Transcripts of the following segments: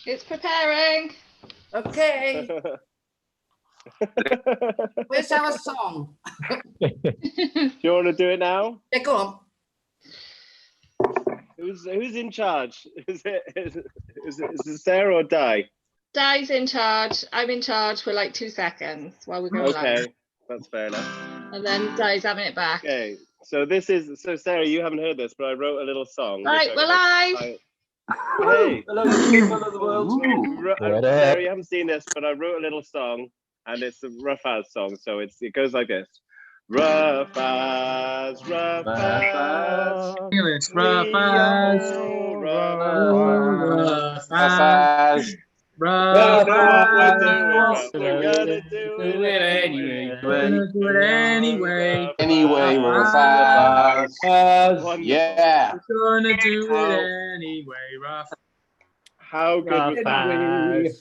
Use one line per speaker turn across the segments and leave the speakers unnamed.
It's preparing.
Okay, where's our song?
Do you want to do it now?
Yeah, go on.
Who's in charge? Is it Sarah or Di?
Di's in charge. I'm in charge for like 2 seconds while we go live.
Okay, that's fair enough.
And then Di's having it back.
Okay, so Sarah, you haven't heard this, but I wrote a little song.
Right, we're live.
Hey,
Hello, people of the world.
Sarah, you haven't seen this, but I wrote a little song, and it's a Rough Az song, so it goes like this. Rough Az, rough Az.
It's rough as.
Rough
as.
Don't know what we're doing, but we're gonna do it
anyway.
We're
Do it anyway.
Anyway, rough as. Yeah.
We're gonna do it anyway, rough.
How good was that?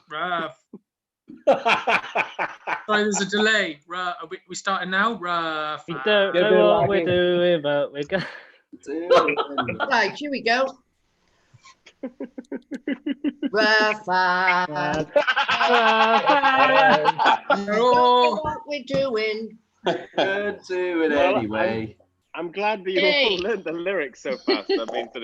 Rough. Sorry, there's a delay. Rough. Are we starting now? Rough.
We don't know what we're doing, but we're going.
Right, here we go. Rough Az. What we're doing.
Good, do it anyway.
I'm glad that you all learned the lyrics so fast. That means that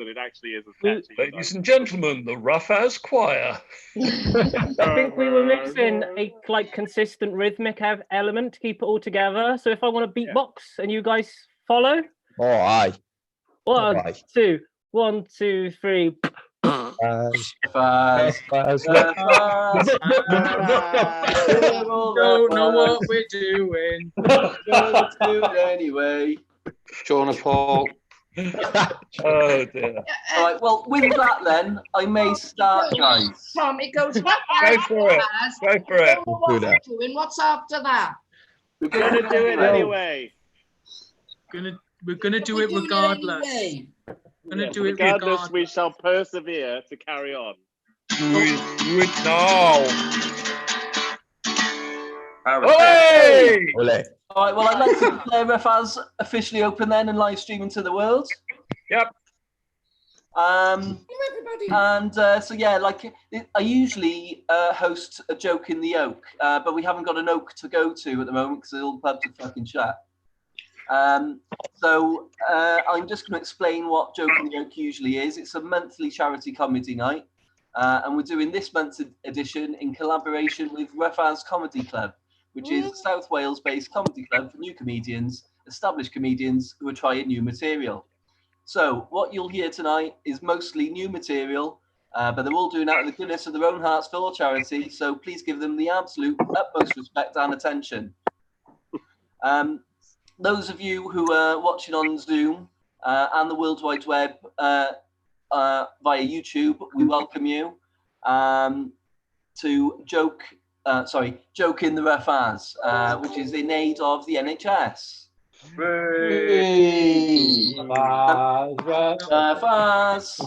it actually is as catchy.
Ladies and gentlemen, the Rough Az Choir.
I think we were mixing a consistent rhythmic element to keep it all together. So if I want to beatbox and you guys follow.
Oh, aye.
1, 2, 1, 2, 3.
Don't
know what we're doing.
Gonna do it anyway.
Sean and Paul.
Oh dear.
All right, well, with that then, I may start, guys.
Tom, it goes.
Go for it. Go for it.
What we're doing. What's after that?
We're
Gonna do it anyway.
We're gonna do it regardless.
Anyway.
We're gonna do it
Regardless,
regardless.
we shall persevere to carry on.
Do it now.
Ole.
All right, well, I'd like to declare Rough Az officially open then and live streaming to the world.
Yep.
So yeah, I usually host a joke in the Oak, but we haven't got an Oak to go to at the moment because all the pubs are fucking shut. So I'm just going to explain what Joke in the Oak usually is. It's a monthly charity comedy night, and we're doing this month's edition in collaboration with Rough Az Comedy Club, which is a South Wales-based comedy club for new comedians, established comedians who are trying new material. So what you'll hear tonight is mostly new material, but they're all doing out of the goodness of their own hearts for charity, so please give them the absolute utmost respect and attention. Those of you who are watching on Zoom and the World Wide Web via YouTube, we welcome you to Joke in the Rough Az, which is in aid of the NHS. Rough Az.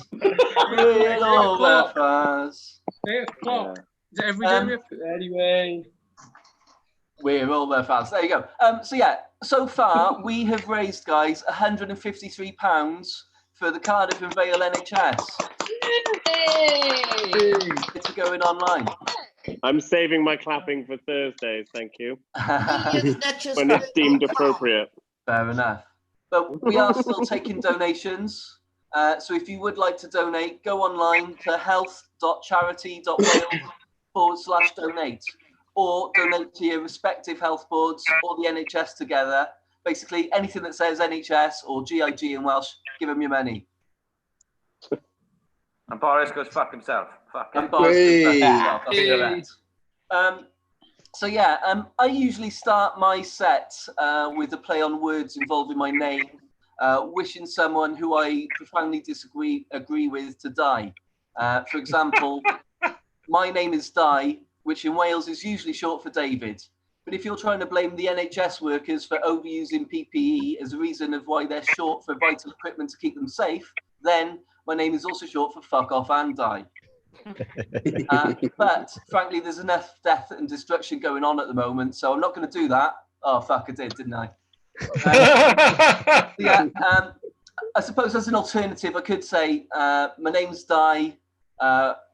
Rough Az.
8 o'clock. Is it every day?
Anyway. We're all Rough Az. There you go. So yeah, so far we have raised, guys, £153 for the Cardiff and Vale NHS. It's going online.
I'm saving my clapping for Thursdays, thank you. When
When
it's deemed appropriate.
Fair enough. But we are still taking donations. So if you would like to donate, go online to health.charity.wales/donate, or donate to your respective health boards or the NHS together. Basically, anything that says NHS or GIG in Welsh, give them your money.
And Boris goes fuck himself. Fuck him.
And Boris goes fuck himself. That's correct. So yeah, I usually start my set with a play on words involving my name, wishing someone who I profoundly agree with to die. For example, my name is Di, which in Wales is usually short for David. But if you're trying to blame the NHS workers for overusing PPE as a reason of why they're short for vital equipment to keep them safe, then my name is also short for fuck off and die. But frankly, there's enough death and destruction going on at the moment, so I'm not going to do that. Oh, fuck, I did, didn't I? I suppose as an alternative, I could say my name's Di,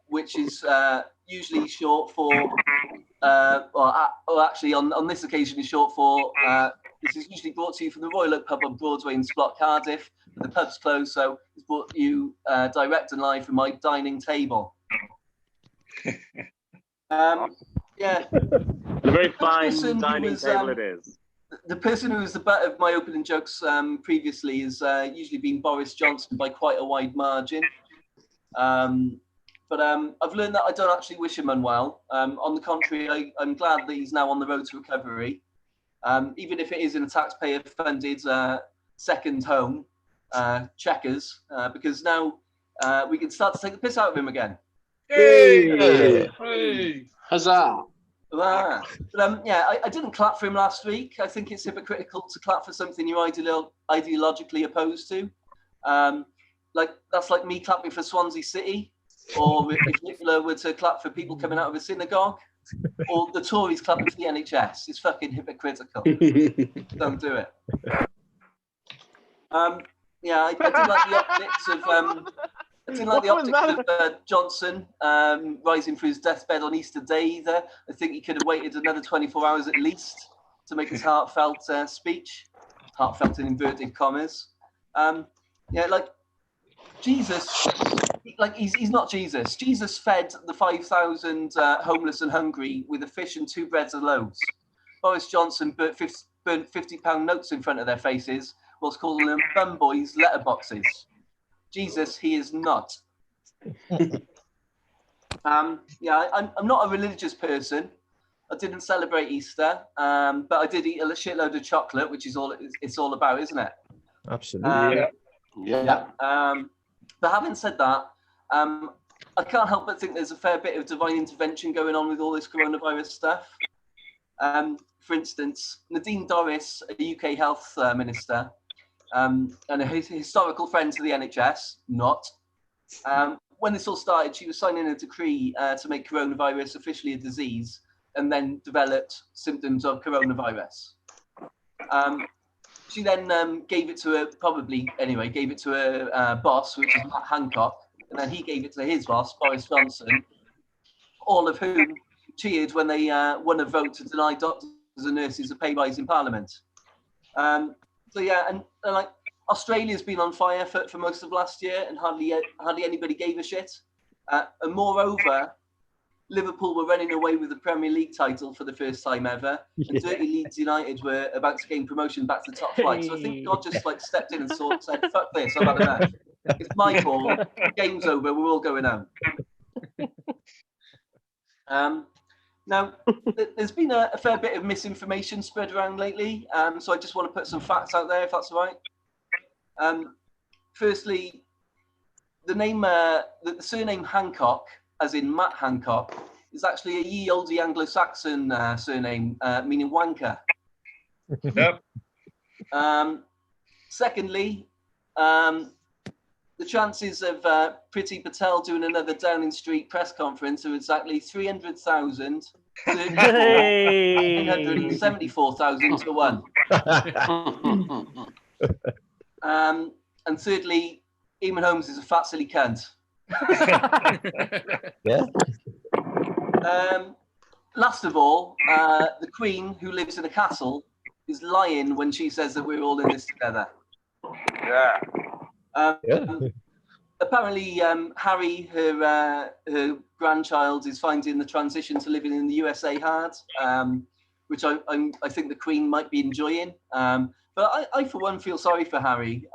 which is usually short for, or actually on this occasion is short for, this is usually brought to you from the Royal Oak Pub on Broadway in Splot, Cardiff. The pub's closed, so it's brought you direct and live from my dining table. Yeah.
A very fine
person who
dining
was,
table it is.
The person who was the butt of my opening jokes previously has usually been Boris Johnson by quite a wide margin. But I've learned that I don't actually wish him unwell. On the contrary, I'm glad that he's now on the road to recovery, even if it is in a taxpayer-funded second home, Chequers, because now we can start to take the piss out of him again.
Hey!
Hey! Huzzah!
But, yeah, I didn't clap for him last week. I think it's hypocritical to clap for something you're ideologically opposed to. That's like me clapping for Swansea City, or if Nicola were to clap for people coming out of a synagogue, or the Tories clapping for the NHS. It's fucking hypocritical. Don't do it. Yeah, I didn't like the optics of I didn't like the optics of Johnson rising from his deathbed on Easter Day either. I think he could have waited another 24 hours at least to make his heartfelt speech. Heartfelt in inverted commas. Yeah, like Jesus, like he's not Jesus. Jesus fed the 5,000 homeless and hungry with a fish and 2 breads and loaves. Boris Johnson burnt £50 notes in front of their faces whilst calling them bum boys letterboxes. Jesus, he is not. Yeah, I'm not a religious person. I didn't celebrate Easter, but I did eat a shitload of chocolate, which is all it's all about, isn't it?
Absolutely.
Yeah. But having said that, I can't help but think there's a fair bit of divine intervention going on with all this coronavirus stuff. For instance, Nadine Dorries, a UK health minister, and a historical friend to the NHS, not. When this all started, she was signing a decree to make coronavirus officially a disease, and then developed symptoms of coronavirus. She then gave it to her boss, which is Matt Hancock, and then he gave it to his boss, Boris Johnson, all of whom cheered when they won a vote to deny doctors and nurses a pay rise in Parliament. So yeah, and like Australia's been on fire for most of last year, and hardly anybody gave a shit. And moreover, Liverpool were running away with the Premier League title for the first time ever, and dirty Leeds United were about to gain promotion back to the top flight. So I think God just like stepped in and said, "Fuck this, I've had enough. It's my call. Game's over. We're all going home." Now, there's been a fair bit of misinformation spread around lately, so I just want to put some facts out there, if that's all right. Firstly, the surname Hancock, as in Matt Hancock, is actually a ye olde Anglo-Saxon surname meaning wanker.
Yep.
Secondly, the chances of Priti Patel doing another Downing Street press conference are exactly 300,000 to 374,000 to 1. And thirdly, Eamon Holmes is a fat silly cunt.
Yeah.
Last of all, the Queen, who lives in a castle, is lying when she says that we're all in this together.
Yeah.
Apparently, Harry, her grandchild, is finding the transition to living in the USA hard, which I think the Queen might be enjoying. But I, for one, feel sorry for Harry.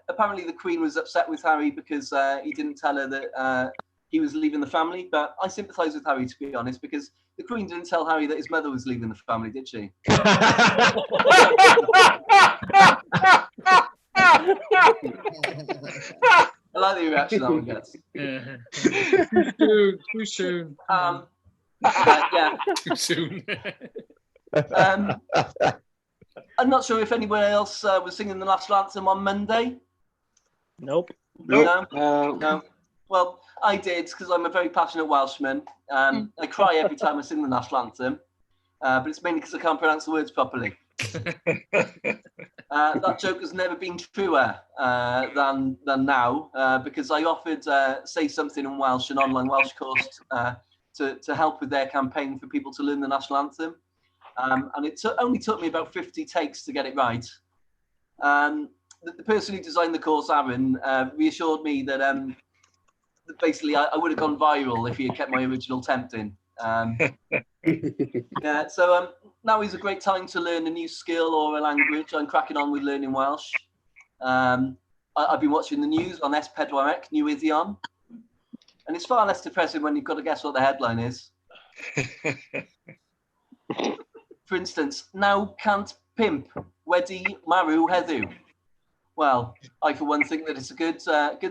Apparently, the Queen was upset with Harry because he didn't tell her that he was leaving the family. But I sympathise with Harry, to be honest, because the Queen didn't tell Harry that his mother was leaving the family, did she? I like the reaction that one gets.
Yeah. Too soon.
Yeah.
Too soon.
I'm not sure if anyone else was singing the National Anthem on Monday.
Nope.
No. Well, I did because I'm a very passionate Welshman. I cry every time I sing the National Anthem, but it's mainly because I can't pronounce the words properly. That joke has never been truer than now, because I offered Say Something in Welsh, an online Welsh course, to help with their campaign for people to learn the national anthem. And it only took me about 50 takes to get it right. The person who designed the course, Aaron, reassured me that basically I would have gone viral if he had kept my original tempt in. Yeah, so now is a great time to learn a new skill or a language. I'm cracking on with learning Welsh. I've been watching the news on S4C Newyddion, and it's far less depressing when you've got to guess what the headline is. For instance, now can't pimp wedi marw heddiw. Well, I for one think that it's a good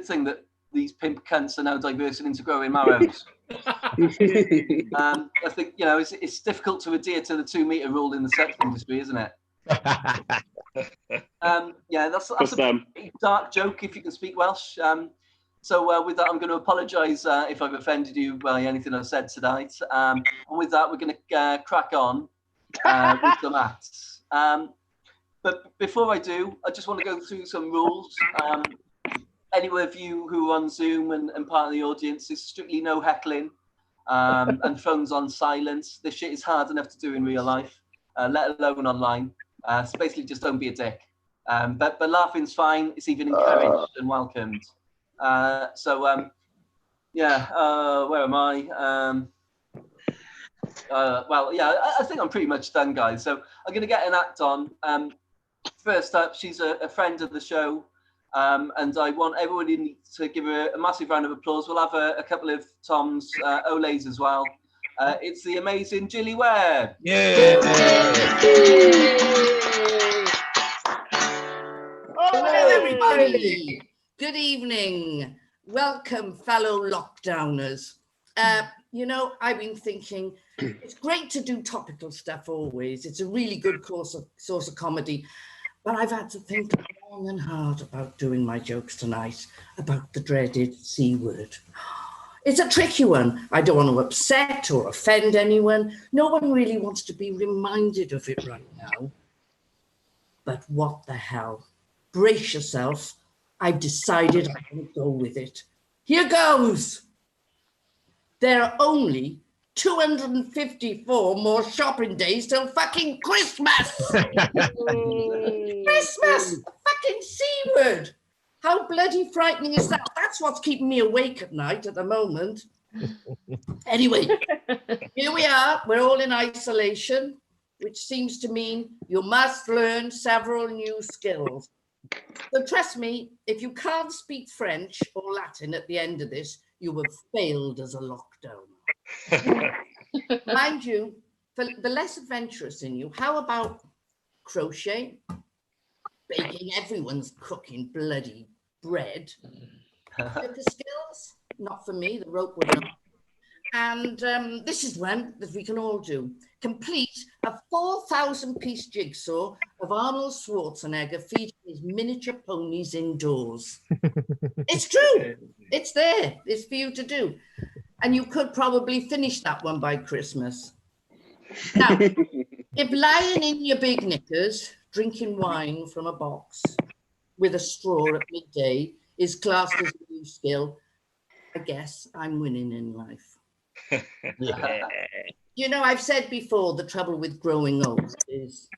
thing that these pimp cunts are now diversing into growing marrows. I think, you know, it's difficult to adhere to the 2 meter rule in the sex industry, isn't it? Yeah, that's a pretty dark joke if you can speak Welsh. So with that, I'm going to apologise if I've offended you by anything I've said tonight. And with that, we're going to crack on with the maths. But before I do, I just want to go through some rules. Any of you who are on Zoom and part of the audience, is strictly no heckling and phones on silent. This shit is hard enough to do in real life, let alone online. So basically just don't be a dick. But laughing's fine. It's even encouraged and welcomed. Yeah, where am I? Well, yeah, I think I'm pretty much done, guys. So I'm going to get an act on. First up, she's a friend of the show. And I want everybody to give her a massive round of applause. We'll have a couple of Tom's Olays as well. It's the amazing Gilly Webb.
Yeah.
Hello, everybody. Good evening. Welcome, fellow lockdowners. You know, I've been thinking it's great to do topical stuff always. It's a really good source of comedy. But I've had to think long and hard about doing my jokes tonight about the dreaded C word. It's a tricky one. I don't want to upset or offend anyone. No one really wants to be reminded of it right now. But what the hell? Brace yourself. I've decided I'm going to go with it. Here goes. There are only 254 more shopping days till fucking Christmas. Christmas, fucking C word. How bloody frightening is that? That's what's keeping me awake at night at the moment. Anyway, here we are. We're all in isolation, which seems to mean you must learn several new skills. So trust me, if you can't speak French or Latin at the end of this, you have failed as a lockdown. Mind you, for the less adventurous in you, how about crochet, baking? Everyone's cooking bloody bread. Poker skills, not for me, the rope would not. And this is one that we can all do. Complete a 4,000-piece jigsaw of Arnold Schwarzenegger feeding his miniature ponies indoors. It's true. It's there. It's for you to do. And you could probably finish that one by Christmas. Now, if lying in your big knickers, drinking wine from a box with a straw at midday is classed as a new skill, I guess I'm winning in life.
Yeah.
You know, I've said before, the trouble with growing old is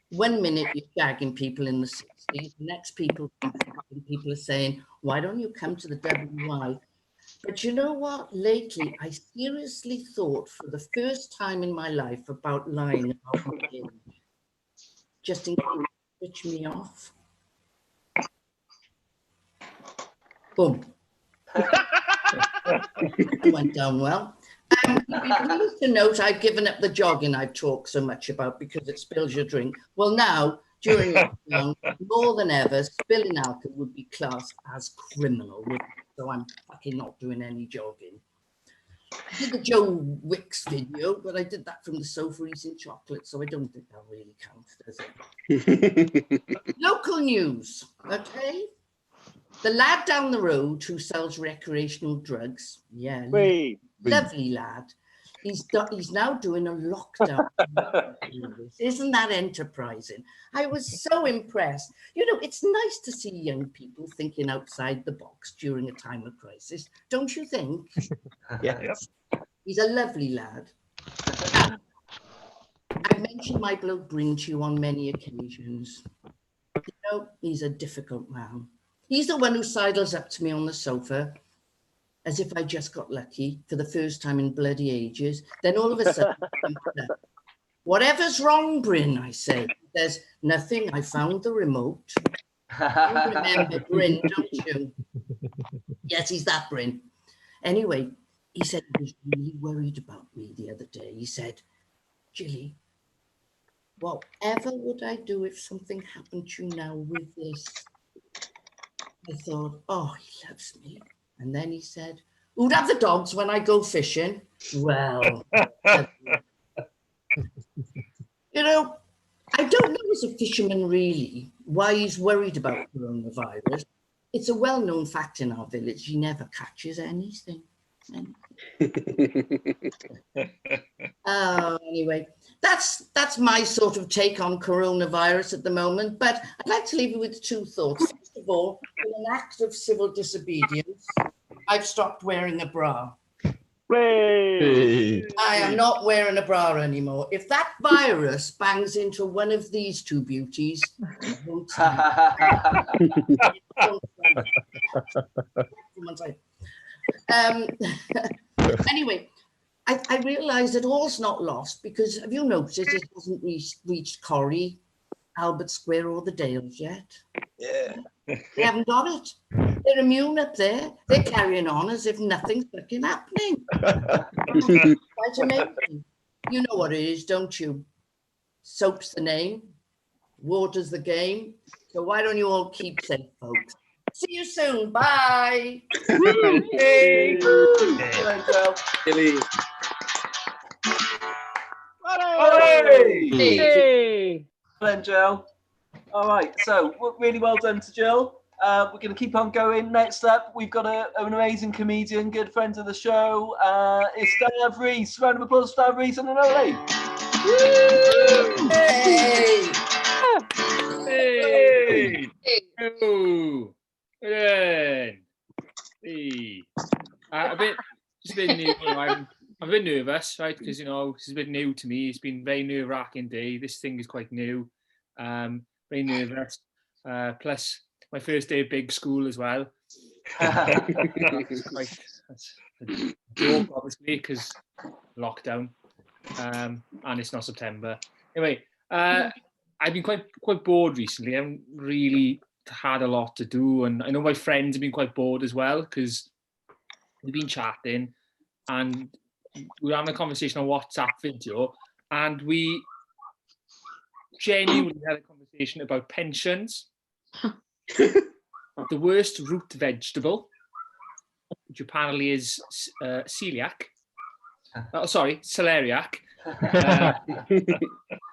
1 minute you're shagging people in the 60s, the next people are saying, why don't you come to the WI? But you know what? Lately, I seriously thought for the first time in my life about lying about my age, just in case it switch me off. Boom. It went down well. Pleased to note I've given up the jogging I've talked so much about because it spills your drink. Well, now, during lockdown, more than ever, spilling alcohol would be classed as criminal. So I'm fucking not doing any jogging. I did the Joe Wicks video, but I did that from the sofa eating chocolate, so I don't think that really counts, does it? Local news, okay? The lad down the road who sells recreational drugs, yeah,
Wait.
lovely lad, He's now doing a lockdown. Isn't that enterprising? I was so impressed. You know, it's nice to see young people thinking outside the box during a time of crisis, don't you think?
Yes.
He's a lovely lad. Now, I've mentioned my bloke Bryn to you on many occasions. You know, he's a difficult man. He's the one who sidles up to me on the sofa as if I just got lucky for the first time in bloody ages. Then all of a sudden, whatever's wrong, Bryn, I say. There's nothing. I found the remote. You remember Bryn, don't you? Yes, he's that Bryn. Anyway, he said he was really worried about me the other day. He said, Jilly, whatever would I do if something happened to you now with this? I thought, oh, he loves me. And then he said, who'd have the dogs when I go fishing? Well, you know, I don't know as a fisherman really why he's worried about coronavirus. It's a well-known fact in our village. He never catches anything. Anyway, that's my sort of take on coronavirus at the moment. But I'd like to leave you with two thoughts. First of all, in an act of civil disobedience, I've stopped wearing a bra.
Hey.
I am not wearing a bra anymore. If that virus bangs into one of these two beauties, it won't stand. It won't stand. Anyway, I realise that all's not lost because have you noticed it hasn't reached Corrie, Albert Square or the Dales yet?
Yeah.
They haven't got it. They're immune up there. They're carrying on as if nothing's fucking happening. Quite amazing. You know what it is, don't you? Soap's the name, water's the game. So why don't you all keep safe, folks? See you soon. Bye.
Hey.
Billy.
Hey.
Well done, Jill. All right, so really well done to Jill. We're going to keep on going. Next up, we've got an amazing comedian, good friend of the show. It's Dav Rees. Round of applause for Dav Rees and Anoli.
Hey.
Hey! Oh, good. Hey. Just a bit new. You know, I'm a bit nervous, right? Because you know this is a bit new to me. It's been a very nerve-wracking day. This thing is quite new. Very nervous. Plus my first day of big school as well. That's a joke, obviously, because lockdown, and it's not September. Anyway, I've been quite bored recently. I haven't really had a lot to do, and I know my friends have been quite bored as well because we've been chatting, and we were having a conversation on WhatsApp video, and we genuinely had a conversation about pensions. The worst root vegetable, which apparently is celiac. Oh, sorry, celeriac.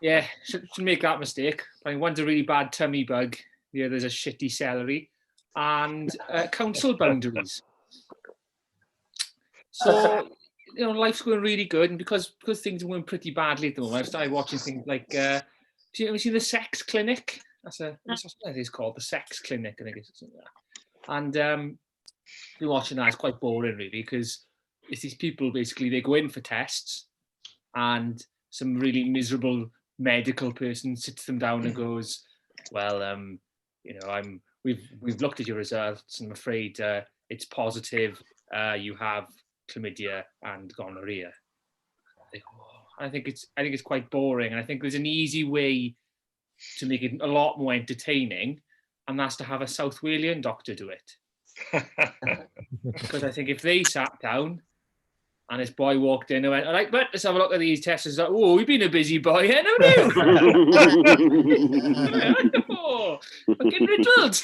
Yeah, should make that mistake. I mean, one's a really bad tummy bug, the other's a shitty celery, and council boundaries. So, you know, life's going really good, and because things are going pretty badly at the moment, I've started watching things like, have you ever seen The Sex Clinic? That's what it is called, The Sex Clinic, I think it's something like that. And been watching that. It's quite boring, really, because it's these people, basically, they go in for tests, and some really miserable medical person sits them down and goes, well, you know, we've looked at your results, and I'm afraid it's positive. You have chlamydia and gonorrhea. I think it's quite boring, and I think there's an easy way to make it a lot more entertaining, and that's to have a South Walian doctor do it. Because I think if they sat down and this boy walked in and went, all right, but let's have a look at these tests. It's like, oh, you've been a busy boy, yeah, no. Oh, fucking riddled.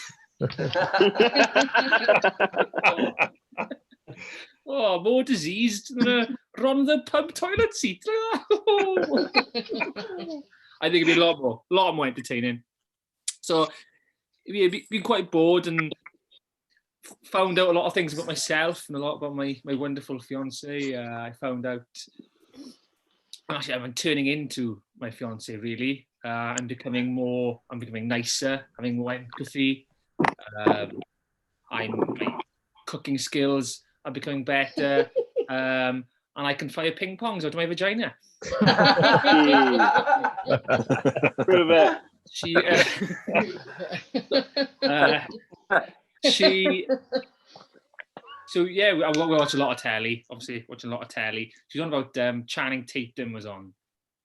Oh, more diseased than a Rhondda pub toilet seat. I think it'd be a lot more entertaining. So, yeah, been quite bored and found out a lot of things about myself and a lot about my wonderful fiance. I found out actually I'm turning into my fiance really. I'm becoming nicer, having more empathy. My cooking skills are becoming better. And I can fire ping pongs out of my vagina.
Prove it.
So yeah, we watch a lot of telly. Obviously, watching a lot of telly. She's on about Channing Tatum was on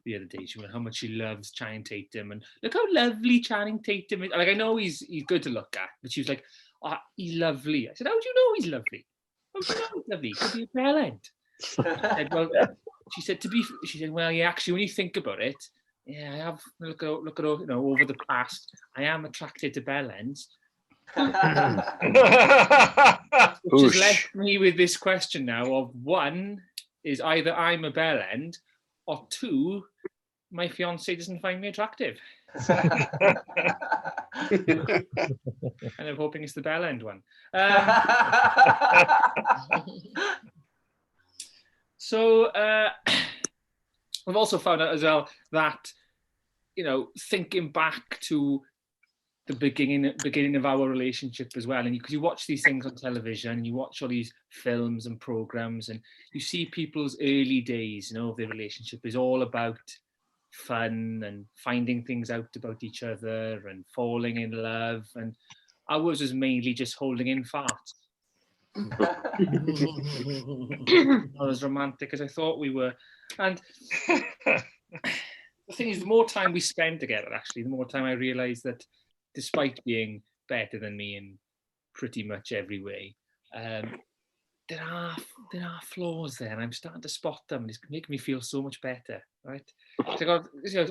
the other day. She went how much she loves Channing Tatum and look how lovely Channing Tatum is. Like I know he's good to look at, but she was like, "Oh, he's lovely." I said, "How do you know he's lovely? How do you know he's lovely? Could be a bell end." She said, well, yeah, actually, when you think about it, yeah, I have look at over the past, I am attracted to bell ends. Which has left me with this question now of one is either I'm a bell end or two, my fiance doesn't find me attractive. And I'm hoping it's the bell end one. So we've also found out as well that, thinking back to the beginning of our relationship as well, and because you watch these things on television, you watch all these films and programs, and you see people's early days, of their relationship is all about fun and finding things out about each other and falling in love, and ours was mainly just holding in farts. Not as romantic as I thought we were, and the thing is, the more time we spend together, actually, the more time I realised that despite being better than me in pretty much every way, there are flaws there, and I'm starting to spot them, and it's making me feel so much better, right? So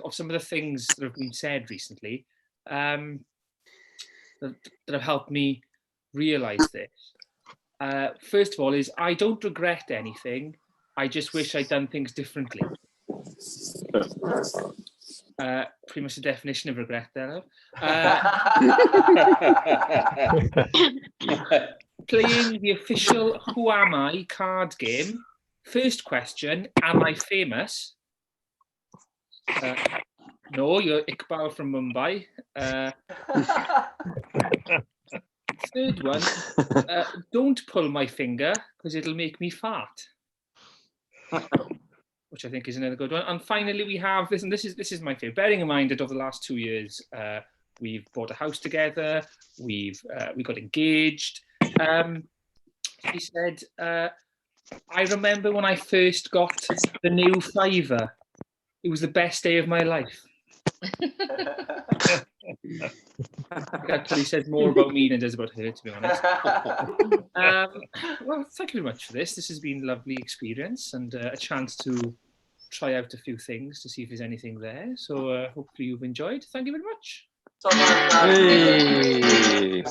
of some of the things that have been said recently that have helped me realise this. First of all, is I don't regret anything. I just wish I'd done things differently. Pretty much the definition of regret there. Playing the official Who Am I card game. First question, am I famous? No, you're Iqbal from Mumbai. Third one, don't pull my finger because it'll make me fart. Which I think is another good one. And finally, we have this, and this is my favorite. Bearing in mind that over the last 2 years, we've bought a house together, we got engaged. She said, I remember when I first got the new fiver. It was the best day of my life. Actually says more about me than it does about her, to be honest. Well, thank you very much for this. This has been a lovely experience and a chance to try out a few things to see if there's anything there. So hopefully you've enjoyed. Thank you very much.
Hey.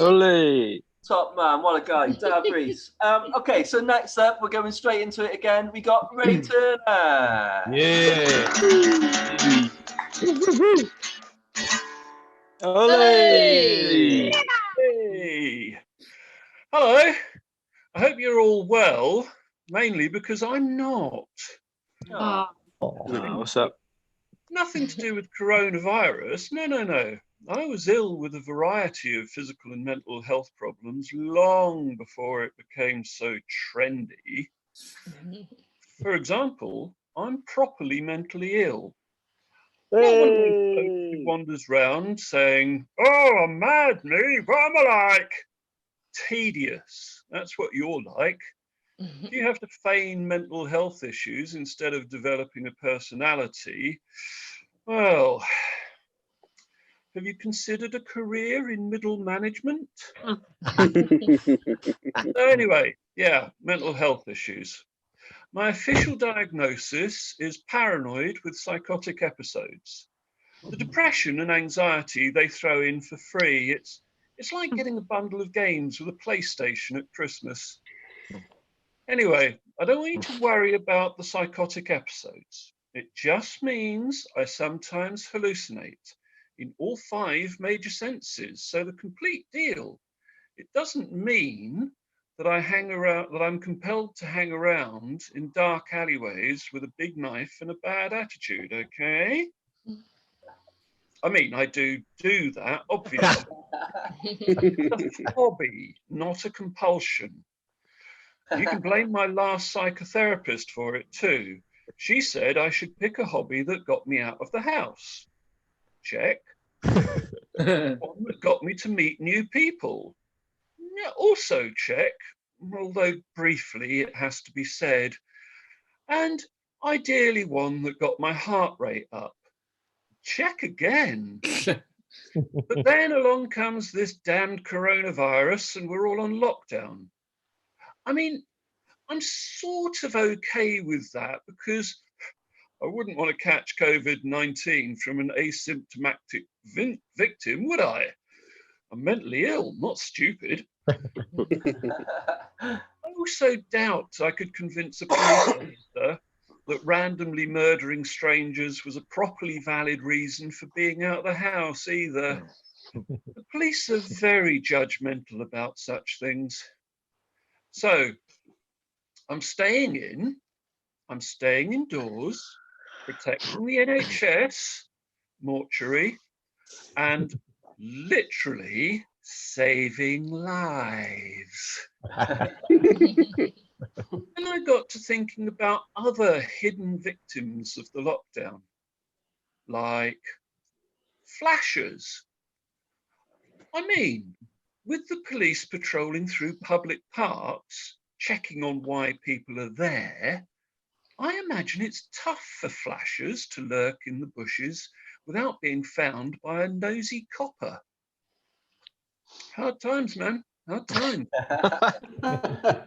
Olé.
Top man, what a guy, Dave Rees. Okay, so next up, we're going straight into it again. We got Ray Turner.
Yeah. Olé.
Hey. Hello. I hope you're all well, mainly because I'm not.
Oh.
What's up?
Nothing to do with coronavirus. No. I was ill with a variety of physical and mental health problems long before it became so trendy. For example, I'm properly mentally ill. Not one of those folks who wanders round saying, "Oh, I'm mad, me, what am I like?" Tedious. That's what you're like. Do you have to feign mental health issues instead of developing a personality? Well, have you considered a career in middle management? So anyway, yeah, mental health issues. My official diagnosis is paranoid with psychotic episodes. The depression and anxiety they throw in for free, it's like getting a bundle of games with a PlayStation at Christmas. Anyway, I don't want you to worry about the psychotic episodes. It just means I sometimes hallucinate in all 5 major senses, so the complete deal. It doesn't mean that I'm compelled to hang around in dark alleyways with a big knife and a bad attitude, okay? I mean, I do that, obviously. It's a hobby, not a compulsion. You can blame my last psychotherapist for it too. She said I should pick a hobby that got me out of the house. Check. One that got me to meet new people. Yeah, also check, although briefly it has to be said. And ideally one that got my heart rate up. Check again. But then along comes this damned coronavirus and we're all on lockdown. I mean, I'm sort of okay with that because I wouldn't want to catch COVID-19 from an asymptomatic victim, would I? I'm mentally ill, not stupid. I also doubt I could convince a police officer that randomly murdering strangers was a properly valid reason for being out of the house either. The police are very judgmental about such things. So, I'm staying indoors, protecting the NHS, mortuary, and literally saving lives. And I got to thinking about other hidden victims of the lockdown, like flashers. I mean, with the police patrolling through public parks, checking on why people are there, I imagine it's tough for flashers to lurk in the bushes without being found by a nosy copper. Hard times, man. Hard times. I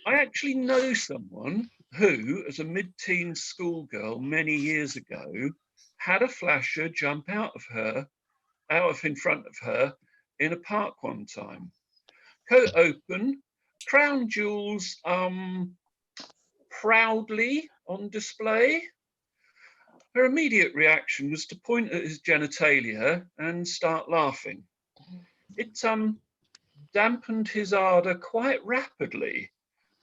actually know someone who, as a mid-teen schoolgirl many years ago, had a flasher jump out of in front of her in a park one time. Coat open, crown jewels proudly on display. Her immediate reaction was to point at his genitalia and start laughing. It dampened his ardour quite rapidly,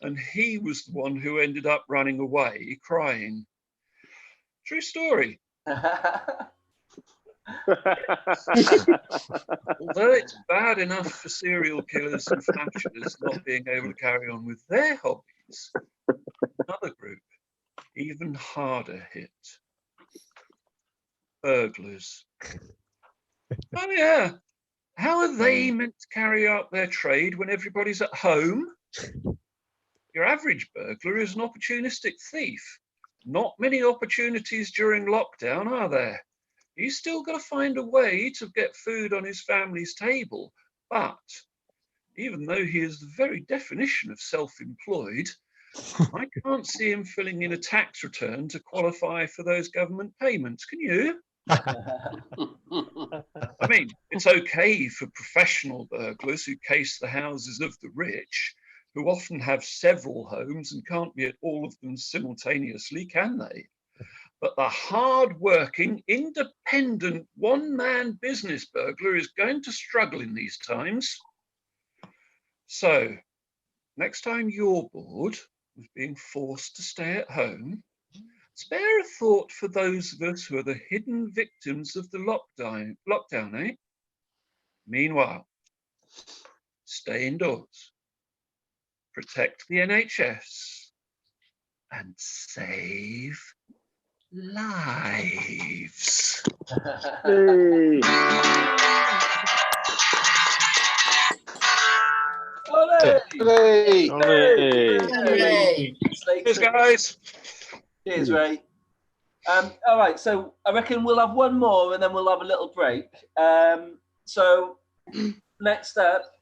and he was the one who ended up running away crying. True story. Although it's bad enough for serial killers and flashers not being able to carry on with their hobbies, another group, even harder hit. Burglars. Oh yeah, how are they meant to carry out their trade when everybody's at home? Your average burglar is an opportunistic thief. Not many opportunities during lockdown, are there? He's still got to find a way to get food on his family's table. But even though he is the very definition of self-employed, I can't see him filling in a tax return to qualify for those government payments. Can you? I mean, it's okay for professional burglars who case the houses of the rich, who often have several homes and can't be at all of them simultaneously, can they? But the hard-working, independent, one-man business burglar is going to struggle in these times. So, next time you're bored with being forced to stay at home, spare a thought for those of us who are the hidden victims of the lockdown, eh? Meanwhile, stay indoors, protect the NHS, and save lives.
Hey.
Hooray!
Hooray.
Cheers, guys.
Cheers, Ray. All right, so I reckon we'll have one more and then we'll have a little break. So next up,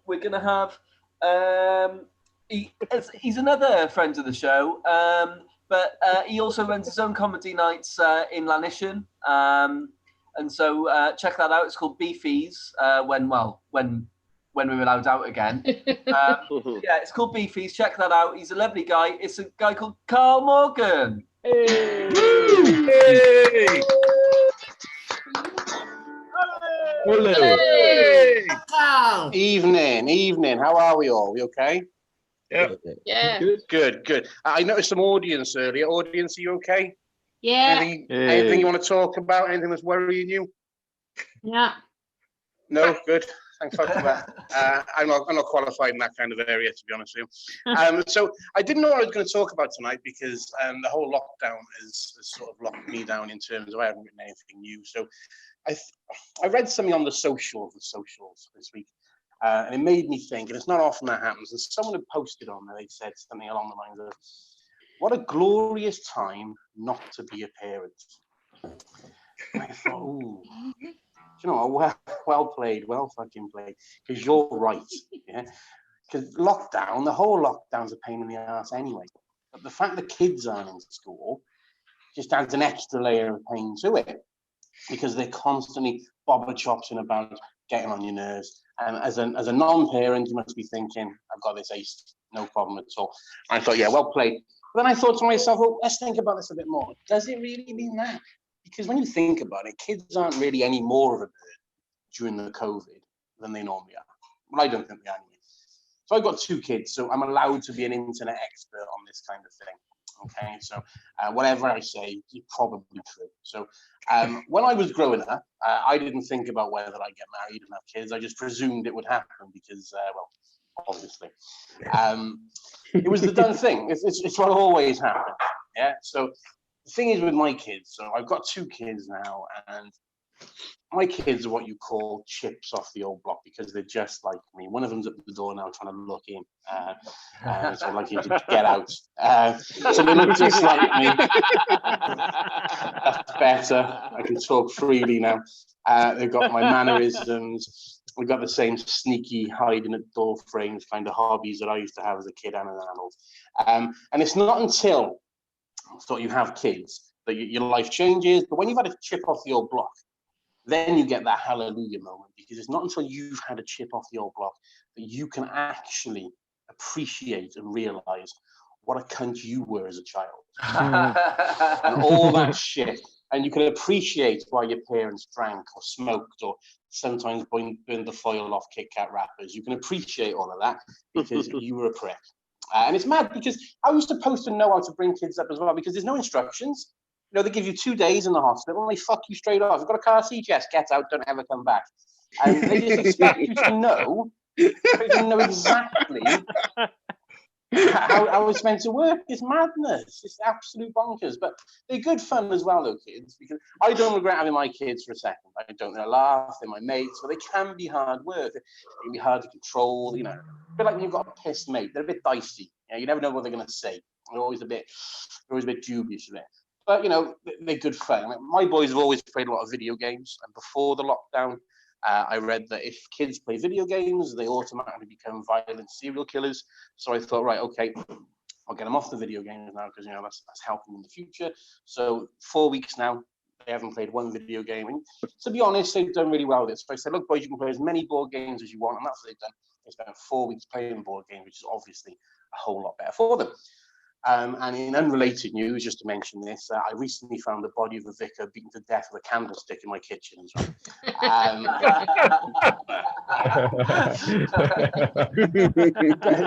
we're going to have, he's another friend of the show, but he also runs his own comedy nights in Lanishan. And so check that out. It's called Beefies, when we're allowed out again. Yeah, it's called Beefies. Check that out. He's a lovely guy. It's a guy called Carl Morgan.
Hey!
Hey!
Hello.
Hey!
Carl.
Evening. How are we all? We okay?
Yeah.
Yeah.
Good. I noticed some audience earlier. Audience, are you okay?
Yeah.
Anything you want to talk about? Anything that's worrying you?
Yeah.
No, good. Thanks for that. I'm not qualified in that kind of area, to be honest with you. So I didn't know what I was going to talk about tonight because the whole lockdown has sort of locked me down in terms of I haven't written anything new. So I read something on the socials this week, and it made me think, and it's not often that happens, and someone had posted on there, they said something along the lines of, what a glorious time not to be a parent. And I thought, ooh. You know, well played, well fucking played, because you're right, yeah. Because lockdown, the whole lockdown's a pain in the ass anyway. But the fact that kids aren't in school just adds an extra layer of pain to it, because they're constantly bobber-chopping about getting on your nerves. And as a non-parent, you must be thinking, I've got this ace, no problem at all. And I thought, yeah, well played. But then I thought to myself, well, let's think about this a bit more. Does it really mean that? Because when you think about it, kids aren't really any more of a burden during the COVID than they normally are. Well, I don't think they are anyway. So I've got 2 kids, so I'm allowed to be an internet expert on this kind of thing. Okay, so whatever I say is probably true. So when I was growing up, I didn't think about whether I'd get married and have kids. I just presumed it would happen because, well, obviously. It was the done thing. It's what always happens. Yeah, so the thing is with my kids, so I've got 2 kids now, and my kids are what you call chips off the old block because they're just like me. One of them's at the door now trying to look in, so I'd like you to get out. So they look just like me. That's better. I can talk freely now. They've got my mannerisms. We've got the same sneaky hiding at door frames kind of hobbies that I used to have as a kid and an adult. And it's not until you have kids that your life changes. But when you've had a chip off the old block, then you get that hallelujah moment, because it's not until you've had a chip off the old block that you can actually appreciate and realize what a cunt you were as a child. And all that shit. And you can appreciate why your parents drank or smoked or sometimes burned the foil off Kit Kat wrappers. You can appreciate all of that because you were a prick. And it's mad because I was supposed to know how to bring kids up as well, because there's no instructions. You know, they give you 2 days in the hospital and they fuck you straight off. You've got a car seat, yes, get out, don't ever come back. And they just expect you to know exactly how it's meant to work. It's madness. It's absolute bonkers. But they're good fun as well, though, kids, because I don't regret having my kids for a second. I don't. They're laugh, they're my mates, but they can be hard work. They can be hard to control, you know. A bit like when you've got a pissed mate. They're a bit dicey. You know, you never know what they're going to say. They're always a bit dubious of it. But, you know, they're good fun. I mean, my boys have always played a lot of video games. And before the lockdown, I read that if kids play video games, they automatically become violent serial killers. So I thought, right, okay, I'll get them off the video games now because, you know, that's helping in the future. So 4 weeks now, they haven't played one video game. And to be honest, they've done really well with it. So I said, look, boys, you can play as many board games as you want. And that's what they've done. They spent 4 weeks playing board games, which is obviously a whole lot better for them. And in unrelated news, just to mention this, I recently found the body of a vicar beaten to death with a candlestick in my kitchen as well.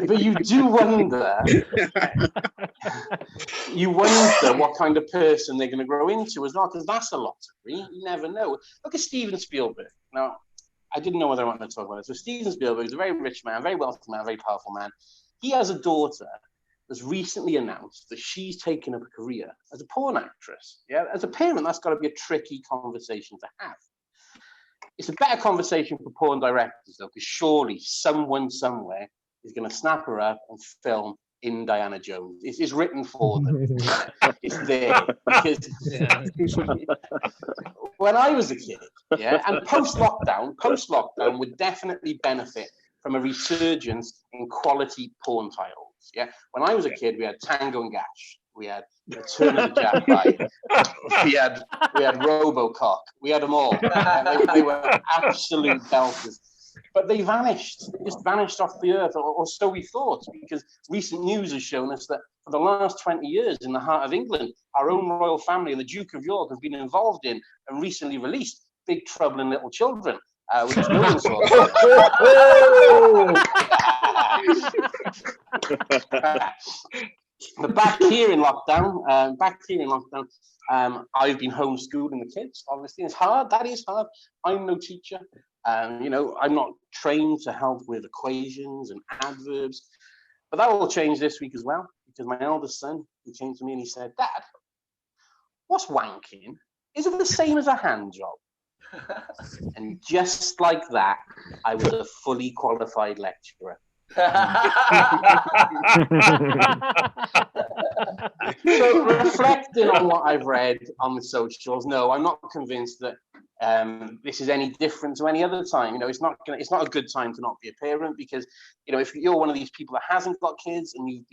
But you do wonder, what kind of person they're going to grow into as well, because that's a lot to read. You never know. Look at Steven Spielberg. Now, I didn't know whether I wanted to talk about this. So Steven Spielberg is a very rich man, very wealthy man, very powerful man. He has a daughter has recently announced that she's taken up a career as a porn actress. Yeah, as a parent, that's got to be a tricky conversation to have. It's a better conversation for porn directors, though, because surely someone somewhere is going to snap her up and film Indiana Jones. It's written for them. It's there. Because when I was a kid, yeah, and post-lockdown would definitely benefit from a resurgence in quality porn titles. Yeah, when I was a kid, we had Tango and Gash, we had Return of the Jedi, we had RoboCop, we had them all. They were absolute belters, but they vanished. They just vanished off the earth, or so we thought, because recent news has shown us that for the last 20 years, in the heart of England, our own royal family and the Duke of York have been involved in and recently released Big Trouble in Little Children. which no one saw. But back here in lockdown, I've been homeschooling the kids. Obviously, it's hard. That is hard. I'm no teacher. You know, I'm not trained to help with equations and adverbs. But that will change this week as well, because my eldest son, he came to me and he said, "Dad, what's wanking? Is it the same as a hand job?" And just like that, I was a fully qualified lecturer. So reflecting on what I've read on the socials, no, I'm not convinced that this is any different to any other time. You know, it's not a good time to not be a parent, because, you know, if you're one of these people that hasn't got kids and you've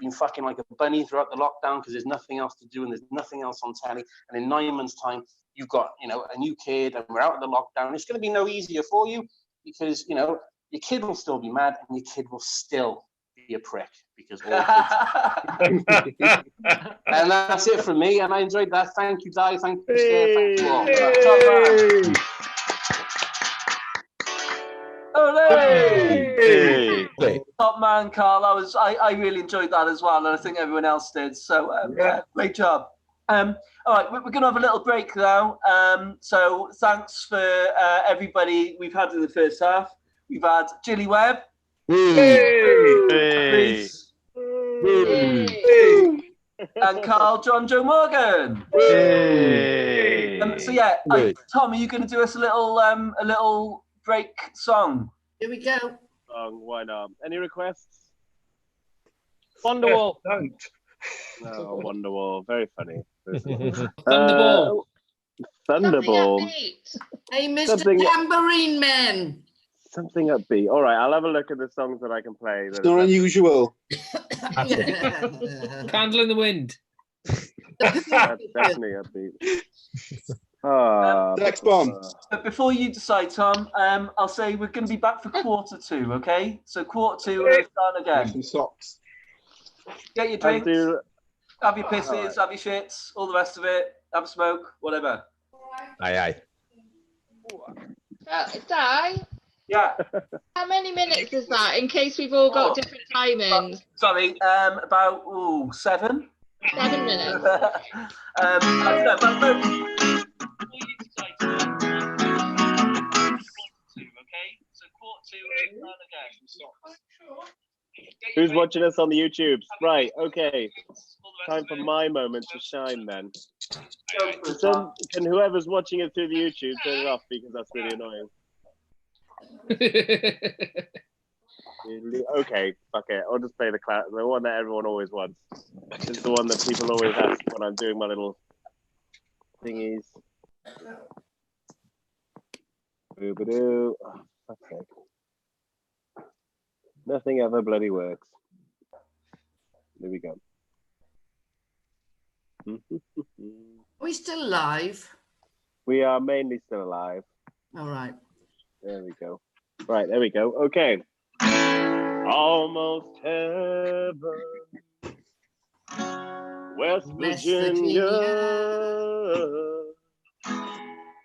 been fucking like a bunny throughout the lockdown because there's nothing else to do and there's nothing else on telly, and in 9 months' time you've got, you know, a new kid and we're out of the lockdown, it's going to be no easier for you, because, you know, your kid will still be mad and your kid will still be a prick, because all kids. And that's it from me, and I enjoyed that. Thank you, Di. Thank you, Steph. Thank you all.
Hey. Top man, Carl. I really enjoyed that as well, and I think everyone else did. So great job. All right, we're going to have a little break now. So thanks for everybody we've had in the first half. We've had Gilly Webb. Reese. And Carl John Joe Morgan. So yeah, Tom, are you going to do us a little break song?
Here we go.
Why not? Any requests?
Wonderwall.
Don't.
No, Wonderwall. Very funny.
Thunderball.
Thunderball.
Hey, Mr.
Something-
Tambourine Man.
Something upbeat. All right, I'll have a look at the songs that I can play.
It's not unusual.
Candle in the Wind.
That's definitely upbeat.
Next bomb.
But before you decide, Tom, I'll say we're going to be back for quarter two, okay? So quarter two, we'll start again.
Some socks.
Get your drinks, have your pisses, have your shits, all the rest of it, have a smoke, whatever.
Aye.
Di,
Yeah.
how many minutes is that, in case we've all got different timings?
Sorry, about 7.
7 minutes.
I don't know, but
Who's watching us on the YouTubes? Right, okay. Time for my moment to shine then. Can whoever's watching it through the YouTube turn it off, because that's really annoying. Okay, fuck it. I'll just play the one that everyone always wants. It's the one that people always ask when I'm doing my little thingies. Boo-ba-doo. Oh, fuck's sake. Nothing ever bloody works. There we go.
Are we still live?
We are mainly still alive.
All right.
There we go. Right, there we go. Okay. Almost heaven. West Virginia.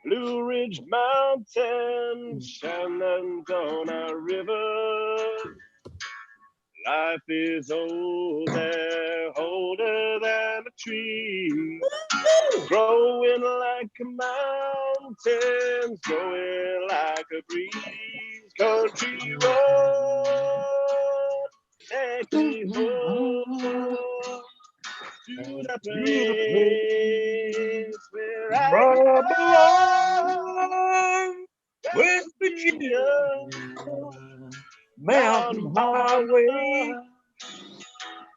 Blue Ridge Mountain, Shenandoah River. Life is older, older than a tree. Growing like a mountain, growing like a breeze. Country road, take me home to the place where I belong.
West Virginia, Mountain Highway,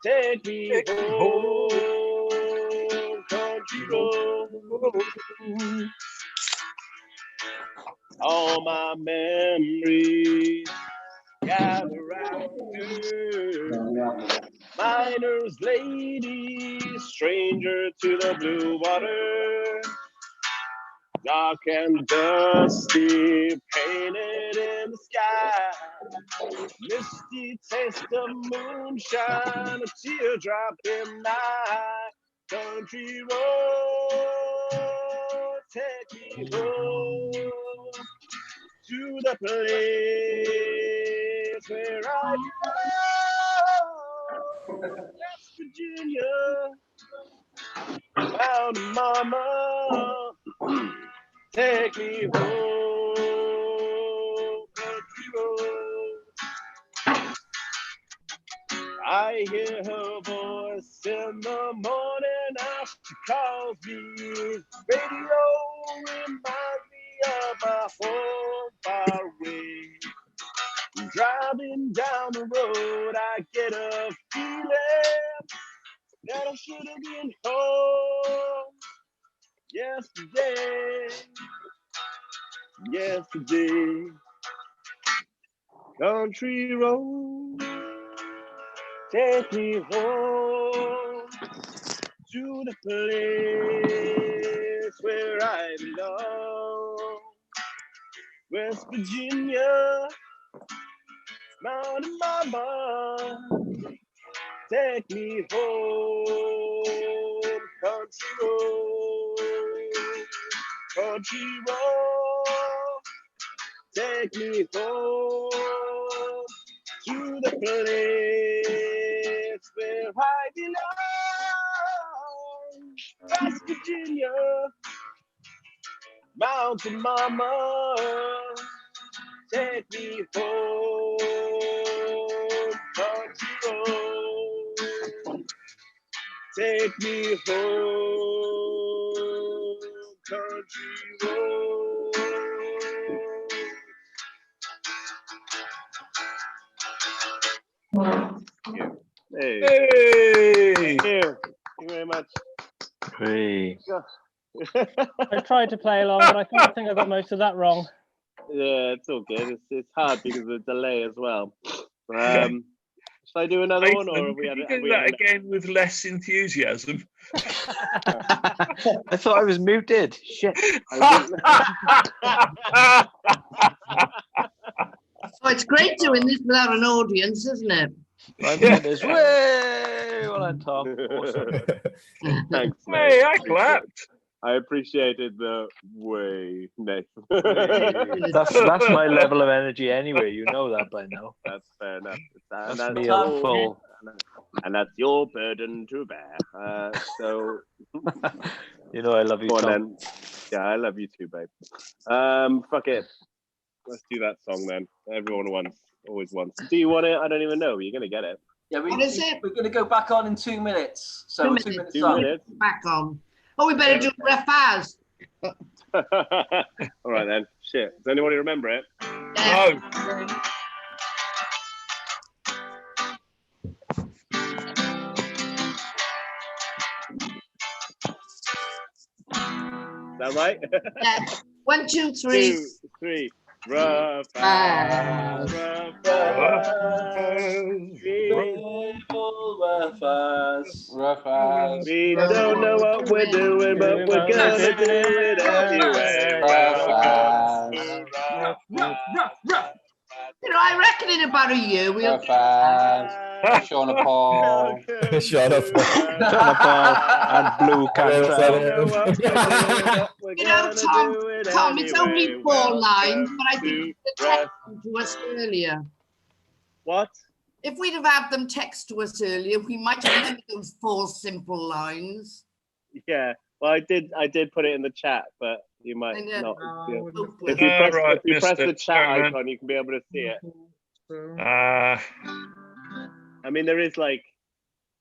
take me home, country road. All my memories gather round you. Miner's lady, stranger to the blue water. Dark and dusty, painted in the sky. Misty taste of moonshine, a teardrop in my eye. Country road, take me home to the place where I belong. West Virginia, found mama, take me home, country road. I hear her voice in the morning as she calls me. Radio reminds me of my home far away. Driving down the road, I get a feeling that I should have been home yesterday. Yesterday, country road, take me home to the place where I belong. West Virginia, Mountain Mama, take me home, country road, country road, take me home to the place where I belong. West Virginia, Mountain Mama, take me home, country road. Take me home, country road. Hey. Thank you very much.
Hey.
I tried to play along, but I think I got most of that wrong.
Yeah, it's all good. It's hard because of the delay as well. Should I do another one, or have we had
Can you do that again with less enthusiasm?
I thought I was muted. Shit.
Oh, it's great doing this without an audience, isn't it?
5 minutes. Way! Well done, Tom. Awesome.
Thanks, mate.
Hey, I clapped.
I appreciated the way, Nick.
That's my level of energy anyway. You know that by now.
That's fair enough.
That's me on full.
And that's your burden to bear. So,
you know I love you,
Tom.
Tom.
Yeah, I love you too, babe. Fuck it. Let's do that song then. Everyone wants, always wants. Do you want it? I don't even know. You're gonna get it.
Yeah,
What is it?
We're going to go back on in 2 minutes. So 2 minutes.
2 minutes.
Back on. Oh, we better do Rafaz.
All right then. Shit. Does anybody remember it?
No.
Is that right?
Yeah. 1, 2, 3.
2, 3. Rafaz, Rafaz. We don't know what we're doing, but we're gonna do it anyway.
You know, I reckon in about a year we'll.
Sean Paul.
Sean Paul and Blue Cantrell.
You know, Tom, it's only 4 lines, but I think you could text them to us earlier.
What?
If we'd have had them text to us earlier, we might have remembered those 4 simple lines.
Yeah. Well, I did put it in the chat, but you might not. If you press the chat icon, you can be able to see it. I mean, there is like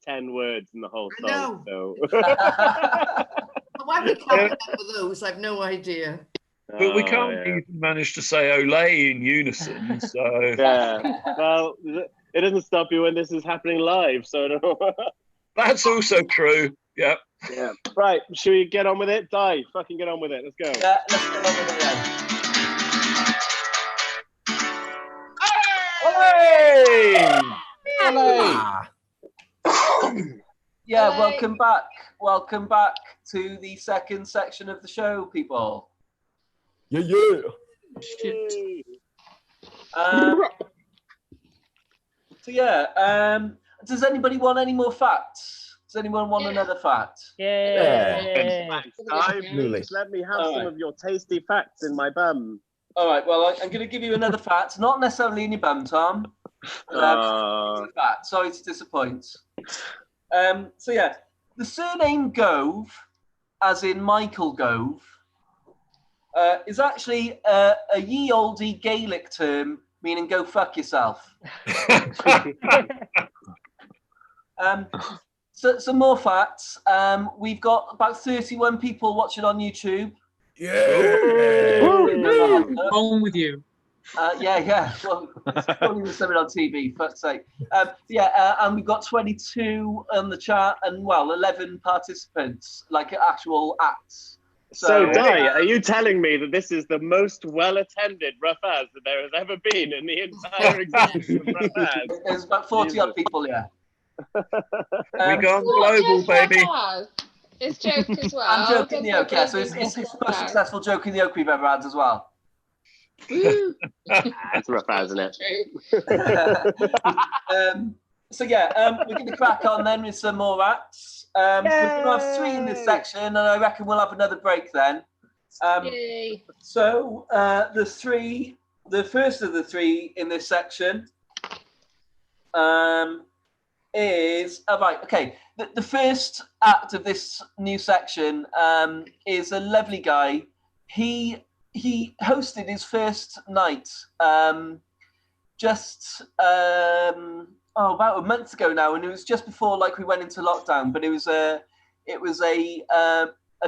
10 words in the whole song. So.
Why we can't remember those, I've no idea.
But we can't even manage to say "Olay" in unison. So
yeah. Well, it doesn't stop you when this is happening live. So I don't know.
That's also true. Yeah.
Yeah. Right. Should we get on with it? Die. Fucking get on with it. Let's go.
Yeah, let's get on with it then. Yeah, welcome back. Welcome back to the second section of the show, people.
Yeah, yeah.
Shit. So yeah, does anybody want any more facts? Does anyone want another fact?
Yeah.
Just let me have some of your tasty facts in my bum.
All right. Well, I'm going to give you another fact, not necessarily in your bum, Tom. Fact. Sorry to disappoint. So yeah, the surname Gove, as in Michael Gove, is actually a ye olde Gaelic term meaning "go fuck yourself." So some more facts. We've got about 31 people watching on YouTube.
Home with you.
Yeah. Well, probably something on TV. Fuck's sake. And we've got 22 on the chat, and 11 participants, like actual acts.
So, Di, are you telling me that this is the most well-attended Rough As that there has ever been in the entire existence of Rough As?
There's about 40 odd people, yeah.
We gone global, baby.
It's Joke as well.
I'm joking the Oak, yeah. So it's the most successful Joke in the Oak we've ever had as well.
That's Rough As, isn't it?
We're going to crack on then with some more acts. We're going to have 3 in this section, and I reckon we'll have another break then. So the first of the 3 in this section is the first act of this new section is a lovely guy. He hosted his first night about a month ago now, and it was just before we went into lockdown. But it was a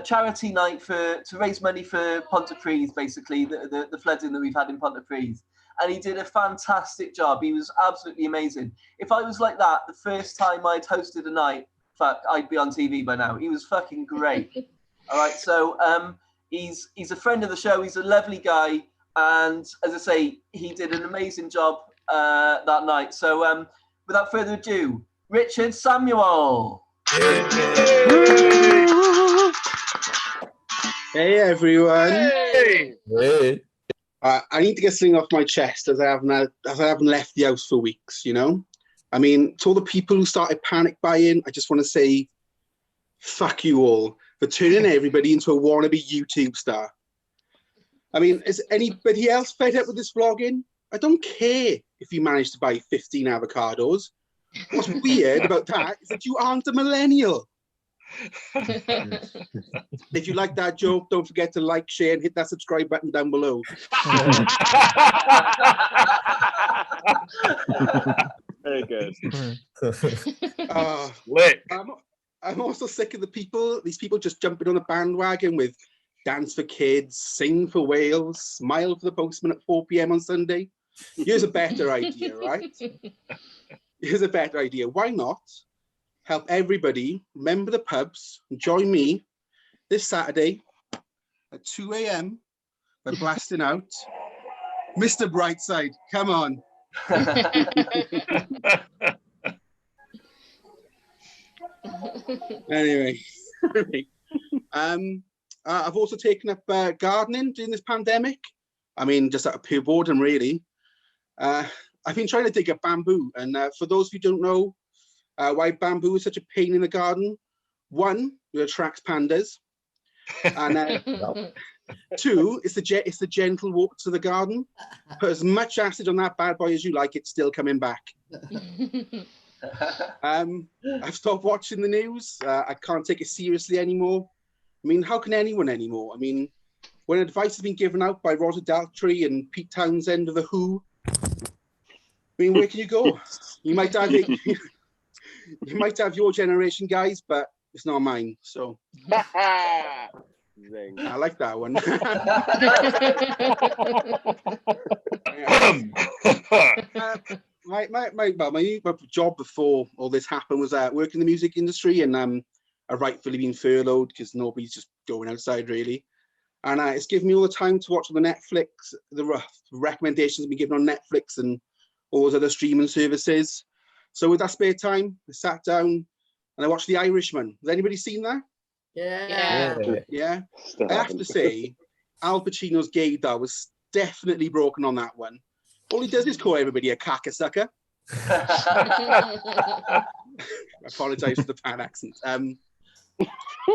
charity night to raise money for Pontypridd, basically the flooding that we've had in Pontypridd. And he did a fantastic job. He was absolutely amazing. If I was like that the first time I'd hosted a night, I'd be on TV by now. He was fucking great. All right, so he's a friend of the show. He's a lovely guy, and as I say, he did an amazing job that night. So without further ado, Richard Samuel.
Hey everyone.
Hey.
I need to get something off my chest as I haven't left the house for weeks, you know? I mean, to all the people who started panic buying, I just want to say, fuck you all for turning everybody into a wannabe YouTube star. I mean, is anybody else fed up with this vlogging? I don't care if you manage to buy 15 avocados. What's weird about that is that you aren't a millennial. If you like that joke, don't forget to like, share, and hit that subscribe button down below.
Very good.
I'm also sick of these people just jumping on a bandwagon with Dance for Kids, Sing for Wales, Smile for the Postman at 4 p.m. on Sunday. Here's a better idea, right? Here's a better idea. Why not help everybody remember the pubs and join me this Saturday at 2 a.m. by blasting out Mr. Brightside. Come on. Anyway, I've also taken up gardening during this pandemic. I mean, just out of pure boredom, really. I've been trying to dig up bamboo, and for those who don't know why bamboo is such a pain in the garden, 1, it attracts pandas, and 2, it's the gentle walk to the garden. Put as much acid on that bad boy as you like, it's still coming back. I've stopped watching the news. I can't take it seriously anymore. I mean, how can anyone anymore? I mean, when advice has been given out by Rosa Daltrey and Pete Townsend of The Who, I mean, where can you go? You might have your generation, guys, but it's not mine. So I like that one. My job before all this happened was working in the music industry, and I've rightfully been furloughed because nobody's just going outside really. And it's given me all the time to watch on the Netflix, the recommendations have been given on Netflix and all those other streaming services. So with that spare time, I sat down and I watched The Irishman. Has anybody seen that? Yeah. I have to say, Al Pacino's gaydar was definitely broken on that one. All he does is call everybody a caca-sucker. I apologise for the bad accent.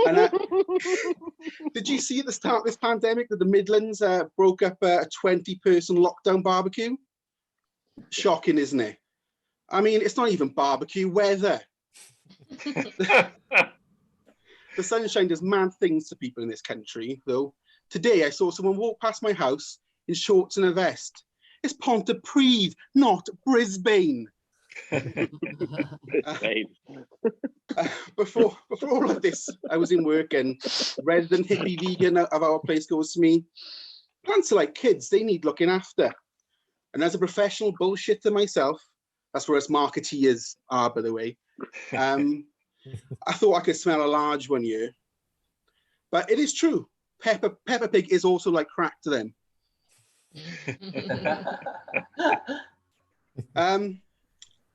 And, did you see at the start of this pandemic that the Midlands broke up a 20-person lockdown barbecue? Shocking, isn't it? I mean, it's not even barbecue weather. The sunshine does mad things to people in this country, though. Today, I saw someone walk past my house in shorts and a vest. It's Pontypridd, not Brisbane. Before all of this, I was in work, and resident hippie vegan of our place goes to me, plants are like kids, they need looking after. And as a professional bullshitter myself, that's where us marketeers are, by the way, I thought I could smell a large one here. But it is true, Peppa Pig is also like crack to them.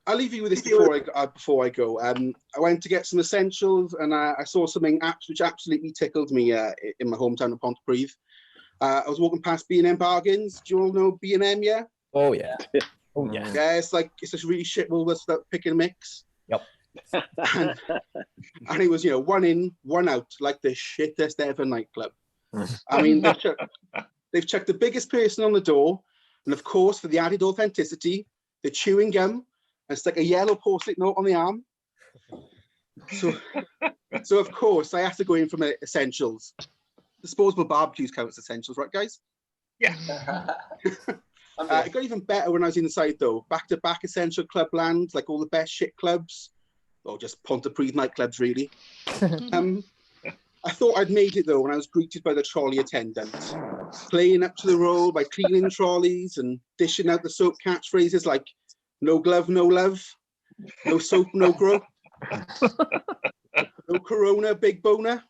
I'll leave you with this before I go. I went to get some essentials, and I saw something which absolutely tickled me in my hometown of Pontypridd. I was walking past B&M Bargains. Do you all know B&M? Yeah.
Oh yeah. Oh yeah.
Yeah, it's this really shit Woolworths that pick and mix.
Yep.
And it was, you know, 1 in, 1 out, like the shittest ever nightclub. I mean, they've chucked the biggest person on the door, and of course, for the added authenticity, they're chewing gum and stuck a yellow post-it note on the arm. So of course, I have to go in for my essentials. Disposable barbecues count as essentials, right, guys?
Yeah.
It got even better when I was inside, though. Back-to-back essential club land, like all the best shit clubs, or just Pontypridd nightclubs, really. I thought I'd made it, though, when I was greeted by the trolley attendant, playing up to the role by cleaning trolleys and dishing out the soap catchphrases like "no glove, no love," "no soap, no grow," "no corona, big boner."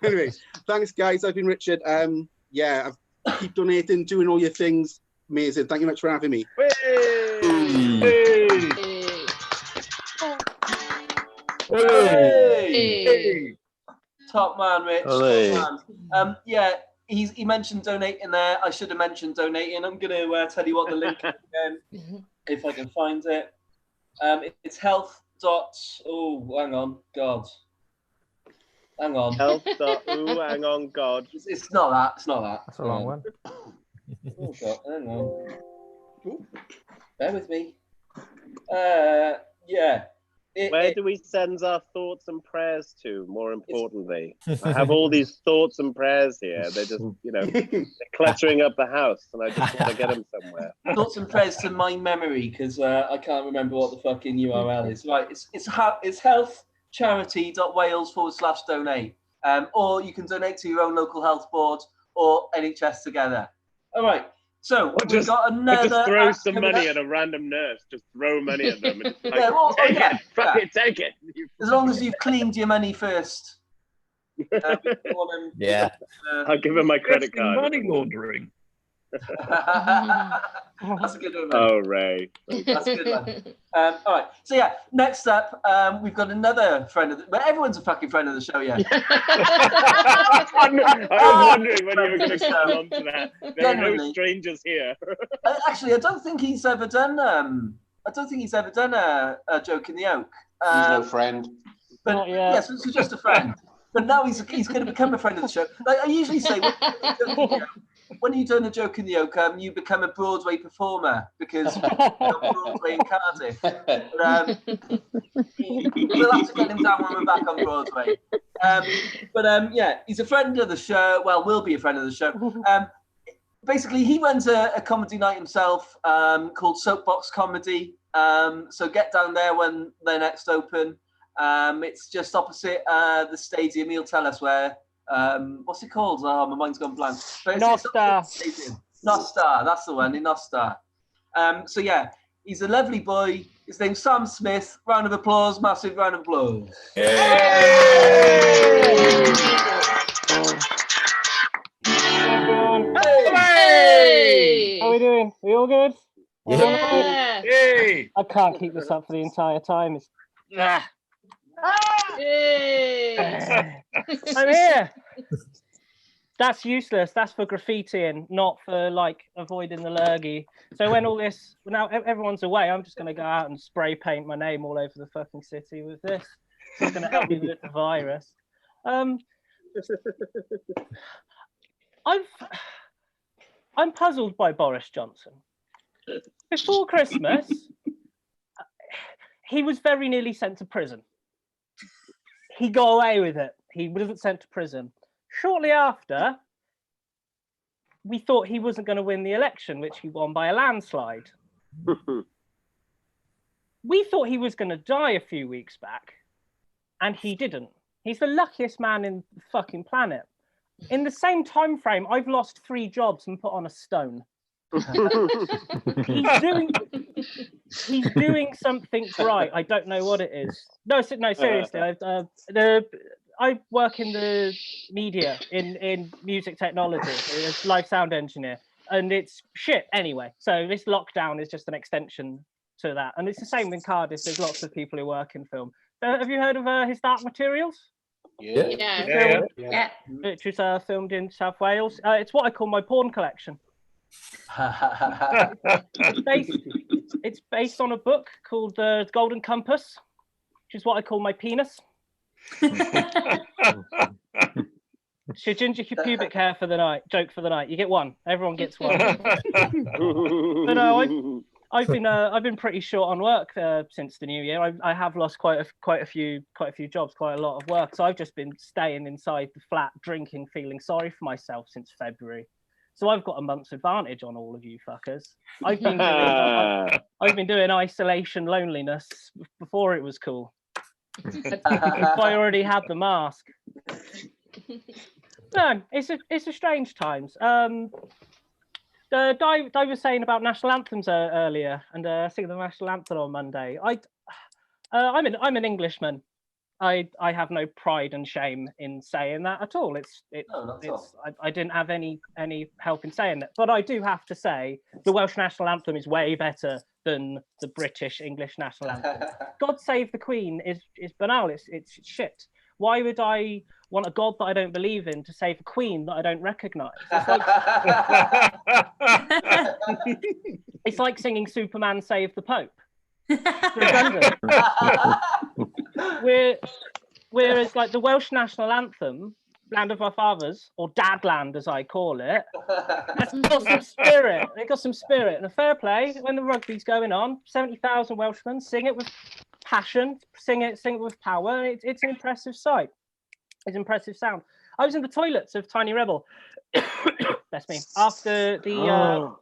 Anyway, thanks, guys. I've been Richard. Yeah, keep donating, doing all your things. Amazing. Thank you much for having me.
Hey. Top man, Rich. Top man. Yeah, he mentioned donating there. I should have mentioned donating. I'm going to tell you what the link is again, if I can find it. It's health. Oh, hang on, God. Hang on.
Health. Hang on, God.
It's not that. It's not that.
That's a long one.
Oh, God. Hang on. Bear with me. Yeah.
Where do we send our thoughts and prayers to, more importantly? I have all these thoughts and prayers here. They're just, you know, they're cluttering up the house, and I just want to get them somewhere.
Thoughts and prayers to my memory, because I can't remember what the fucking URL is. Right, it's healthcharity.wales/donate. Or you can donate to your own local health board or NHS together. All right. So we've got another.
Just throw some money at a random nurse. Just throw money at them. And like,
yeah, well,
take it. Fuck it, take it.
As long as you've cleaned your money first.
Yeah.
I'll give him my credit card.
Money laundering.
That's a good one.
Oh, Ray.
That's a good one. All right. So yeah, next up, we've got another friend of the. Well, everyone's a fucking friend of the show, yeah.
I was wondering when you were going to come on to that. There are no strangers here.
Actually, I don't think he's ever done. I don't think he's ever done a joke in the oak.
He's no friend.
But yes, it's just a friend. But now he's going to become a friend of the show. Like I usually say, when you're doing a joke in the oak, you become a Broadway performer because you're Broadway in Cardiff. But, we'll have to get him down when we're back on Broadway. Yeah, he's a friend of the show. Well, will be a friend of the show. Basically, he runs a comedy night himself called Soapbox Comedy. So get down there when they're next open. It's just opposite the stadium. He'll tell us where. What's it called? Oh, my mind's gone blank.
Nostar.
Nostar, that's the one, in Nostar. So yeah, he's a lovely boy. His name's Sam Smith. Round of applause, massive round of applause.
Hey! How are we doing? We all good?
Yeah.
Hey!
I can't keep this up for the entire time. It's...
Yay!
I'm here. That's useless. That's for graffitiing, not for like avoiding the lurgy. So when all this, now everyone's away, I'm just going to go out and spray paint my name all over the fucking city with this. It's going to help me with the virus. I'm puzzled by Boris Johnson. Before Christmas, he was very nearly sent to prison. He got away with it. He wasn't sent to prison. Shortly after, we thought he wasn't going to win the election, which he won by a landslide. We thought he was going to die a few weeks back, and he didn't. He's the luckiest man in the fucking planet. In the same time frame, I've lost 3 jobs and put on a stone. He's doing something right. I don't know what it is. No, seriously. I work in the media in music technology as live sound engineer, and it's shit anyway. So this lockdown is just an extension to that, and it's the same in Cardiff. There's lots of people who work in film. Have you heard of His Dark Materials?
Yeah.
Which was filmed in South Wales. It's what I call my porn collection. It's based on a book called The Golden Compass, which is what I call my penis. It's your ginger pubic hair for the night. Joke for the night. You get one. Everyone gets one. But no, I've been pretty short on work since the new year. I have lost quite a few jobs, quite a lot of work. So I've just been staying inside the flat, drinking, feeling sorry for myself since February. So I've got a month's advantage on all of you fuckers. I've been doing isolation loneliness before it was cool. I already had the mask. No, it's a strange times. Di was saying about national anthems earlier, and singing the national anthem on Monday. I'm an Englishman. I have no pride and shame in saying that at all. I didn't have any help in saying that, but I do have to say the Welsh national anthem is way better than the British English national anthem. God Save the Queen is banal. It's shit. Why would I want a God that I don't believe in to save a queen that I don't recognise? It's like singing Superman Save the Pope. Whereas like the Welsh national anthem, Land of Our Fathers, or Dadland as I call it, that's got some spirit. They've got some spirit and a fair play. When the rugby's going on, 70,000 Welshmen sing it with passion, sing it with power. It's an impressive sight. It's an impressive sound. I was in the toilets of Tiny Rebel. That's me. After the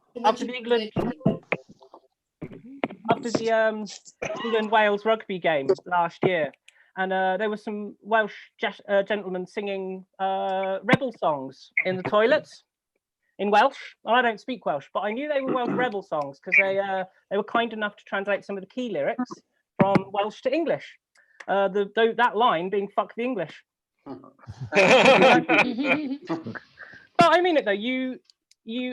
England Wales rugby game last year, and there were some Welsh gentlemen singing rebel songs in the toilets in Welsh. Well, I don't speak Welsh, but I knew they were Welsh rebel songs because they were kind enough to translate some of the key lyrics from Welsh to English. That line being "fuck the English." But I mean it though.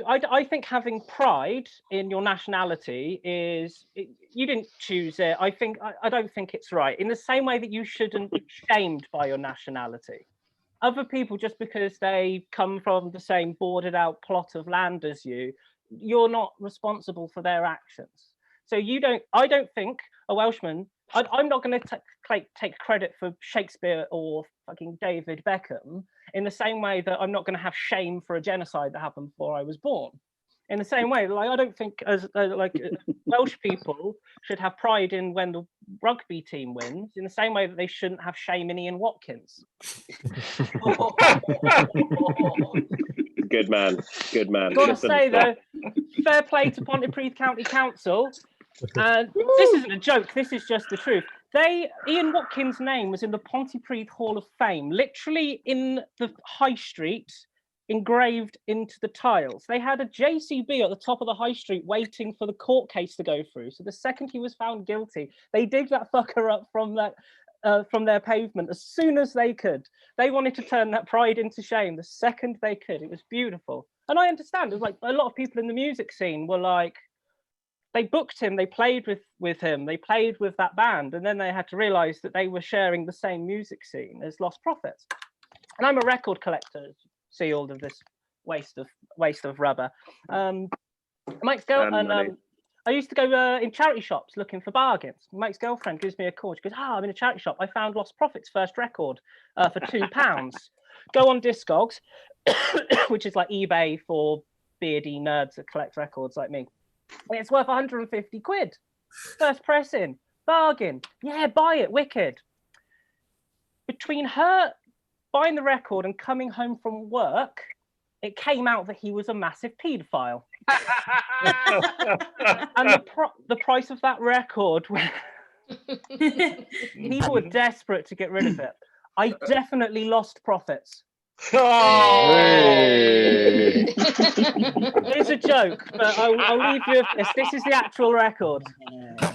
I think having pride in your nationality you didn't choose it. I don't think it's right. In the same way that you shouldn't be shamed by your nationality. Other people, just because they come from the same boarded out plot of land as you, you're not responsible for their actions. So I don't think a Welshman, I'm not going to take credit for Shakespeare or fucking David Beckham in the same way that I'm not going to have shame for a genocide that happened before I was born. In the same way, like I don't think Welsh people should have pride in when the rugby team wins, in the same way that they shouldn't have shame in Ian Watkins.
Good man.
Got to say though, fair play to Pontypridd County Council. And this isn't a joke. This is just the truth. Ian Watkins' name was in the Pontypridd Hall of Fame, literally in the high street, engraved into the tiles. They had a JCB at the top of the high street waiting for the court case to go through. So the second he was found guilty, they digged that fucker up from their pavement as soon as they could. They wanted to turn that pride into shame the second they could. It was beautiful. And I understand. It was like a lot of people in the music scene were like, they booked him, they played with him, they played with that band, and then they had to realize that they were sharing the same music scene as Lost Prophets. And I'm a record collector, see all of this waste of rubber. My ex-girlfriend, I used to go in charity shops looking for bargains. My ex-girlfriend gives me a call. She goes, I'm in a charity shop. I found Lost Prophet's first record for £2. Go on Discogs, which is like eBay for beardy nerds that collect records like me. And it's worth 150 quid. First pressing, bargain. Yeah, buy it, wicked. Between her buying the record and coming home from work, it came out that he was a massive paedophile. And the price of that record, people were desperate to get rid of it. I definitely lost profits. It's a joke, but I'll leave you with this. This is the actual record.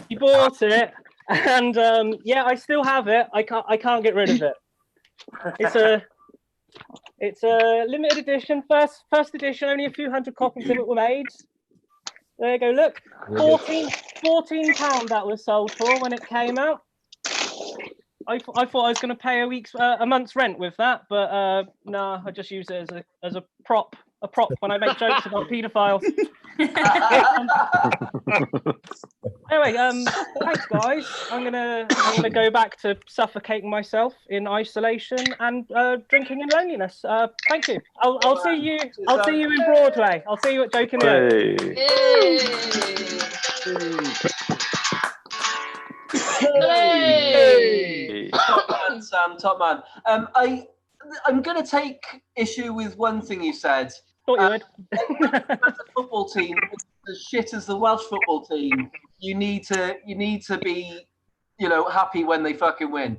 He bought it, and I still have it. I can't get rid of it. It's a limited edition, first edition. Only a few hundred copies of it were made. There you go. Look, £14 that was sold for when it came out. I thought I was going to pay a month's rent with that, but no, I just use it as a prop when I make jokes about paedophiles. Anyway, thanks guys. I'm gonna go back to suffocating myself in isolation and drinking in loneliness. Thank you. I'll see you. I'll see you in Broadway. I'll see you at Joke in the
Hey. Top man. I'm going to take issue with one thing you said.
Thought you would.
The football team, as shit as the Welsh football team, you need to be, happy when they fucking win.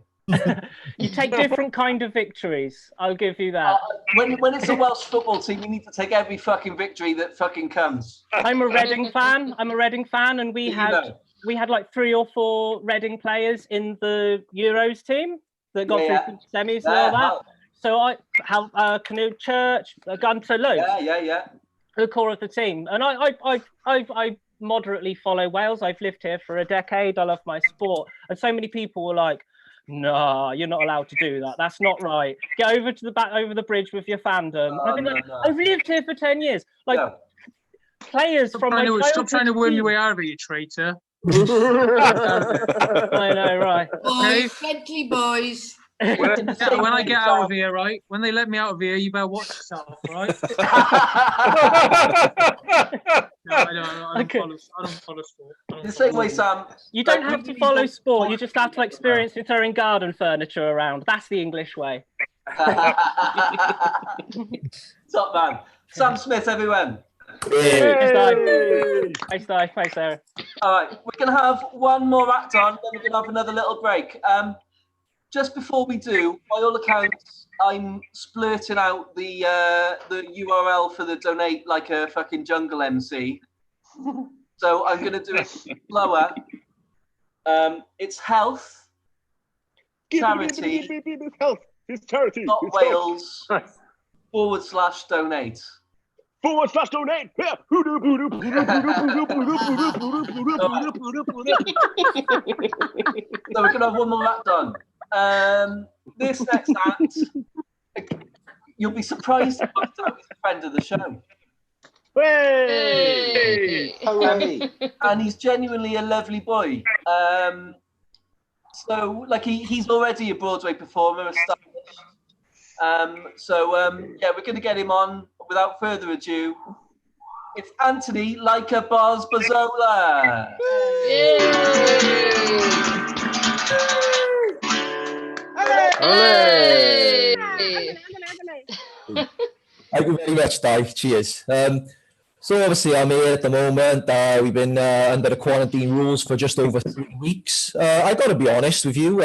You take different kind of victories. I'll give you that.
When it's a Welsh football team, you need to take every fucking victory that fucking comes.
I'm a Reading fan, and we had like 3 or 4 Reading players in the Euros team that got through semis and all that. So I have Canute Church, Gunter Lowe.
Yeah.
The core of the team, and I moderately follow Wales. I've lived here for a decade. I love my sport, and so many people were like, "No, you're not allowed to do that. That's not right. Get over the bridge with your fandom." I've lived here for 10 years. Players
stop trying to worm your way out of it, you traitor.
I know, right?
Boys, gently, boys.
When I get out of here, right? When they let me out of here, you better watch yourself, right? No, I don't follow sport.
The same way, Sam.
You don't have to follow sport. You just have to experience throwing garden furniture around. That's the English way.
Top man. Sam Smith, everyone.
Thanks, Sarah.
All right, we're going to have one more act on, then we're going to have another little break. Just before we do, by all accounts, I'm splurting out the URL for the donate like a fucking jungle MC. So I'm going to do it slower. It's health, charity,
It's charity.
Wales, /donate.
/donate. Yeah.
So we're going to have one more act on. This next act, you'll be surprised to find out he's a friend of the show.
Hey!
And he's genuinely a lovely boy. So, he's already a Broadway performer, established. We're going to get him on. Without further ado, it's Anthony Leica Bars Bazzola.
Thank you very much, Dave. Cheers. So obviously I'm here at the moment. We've been under the quarantine rules for just over 3 weeks. I got to be honest with you.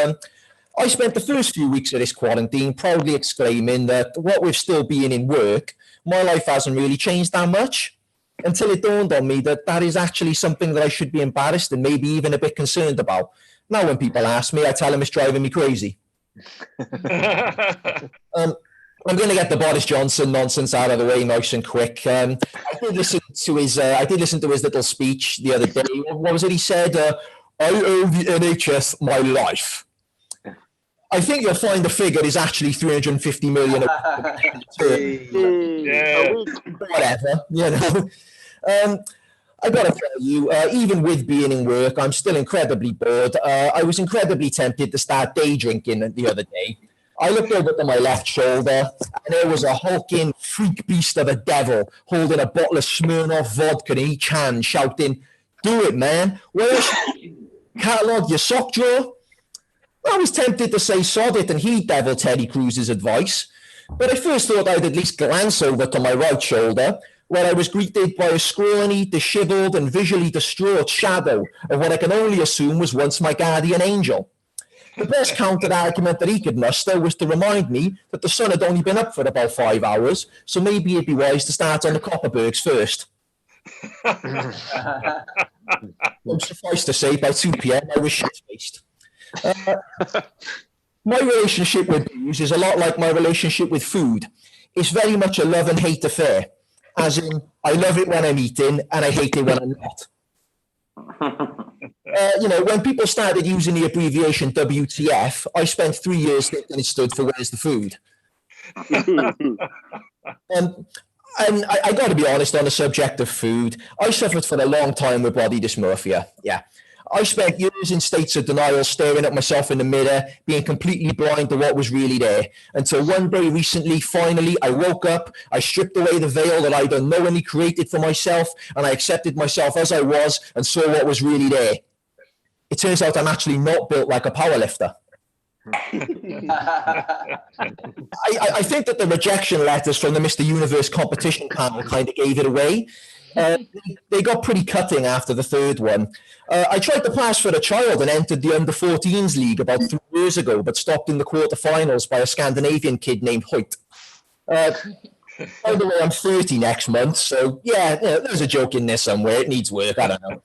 I spent the first few weeks of this quarantine proudly exclaiming that what with still being in work, my life hasn't really changed that much, until it dawned on me that is actually something that I should be embarrassed and maybe even a bit concerned about. Now when people ask me, I tell them it's driving me crazy. I'm going to get the Boris Johnson nonsense out of the way nice and quick. I did listen to his little speech the other day. What was it he said? I owe the NHS my life. I think you'll find the figure is actually 350 million. Whatever, you know. I gotta tell you, even with being in work, I'm still incredibly bored. I was incredibly tempted to start day drinking the other day. I looked over to my left shoulder, and there was a hulking freak beast of a devil holding a bottle of Smirnoff vodka in each hand, shouting, "Do it, man. Where's catalogue your sock drawer?" I was tempted to say sod it and heed Devil Teddy Cruz's advice, but I first thought I'd at least glance over to my right shoulder, where I was greeted by a scrawny, dishevelled and visually distraught shadow of what I can only assume was once my guardian angel. The best counter-argument that he could muster was to remind me that the sun had only been up for about 5 hours, so maybe it'd be wise to start on the Copperbergs first. Suffice to say, by 2 p.m. I was shit-faced. My relationship with booze is a lot like my relationship with food. It's very much a love and hate affair, as in I love it when I'm eating and I hate it when I'm not. You know, when people started using the abbreviation WTF, I spent 3 years thinking it stood for Where's the Food? And I got to be honest on the subject of food. I suffered for a long time with body dysmorphia. Yeah. I spent years in states of denial, staring at myself in the mirror, being completely blind to what was really there. Until one day recently, finally, I woke up, I stripped away the veil that I'd unknowingly created for myself, and I accepted myself as I was and saw what was really there. It turns out I'm actually not built like a powerlifter. I think that the rejection letters from the Mr. Universe competition panel kind of gave it away. They got pretty cutting after the third one. I tried to pass for a child and entered the under-14s league about 3 years ago, but stopped in the quarterfinals by a Scandinavian kid named Hoyt. By the way, I'm 30 next month, so yeah, there's a joke in there somewhere. It needs work, I don't know.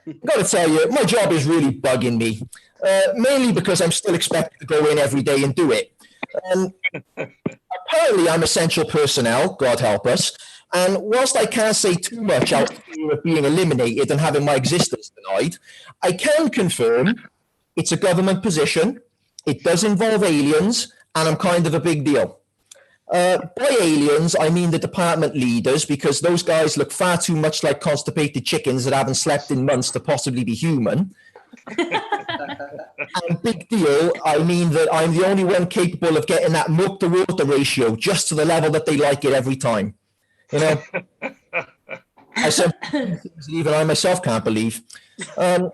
I've got to tell you, my job is really bugging me, mainly because I'm still expected to go in every day and do it. Apparently, I'm essential personnel, God help us, and whilst I can't say too much out of fear of being eliminated and having my existence denied, I can confirm it's a government position, it does involve aliens, and I'm kind of a big deal. By aliens, I mean the department leaders, because those guys look far too much like constipated chickens that haven't slept in months to possibly be human. And big deal, I mean that I'm the only one capable of getting that milk to water ratio just to the level that they like it every time. You know, I said things even I myself can't believe. I've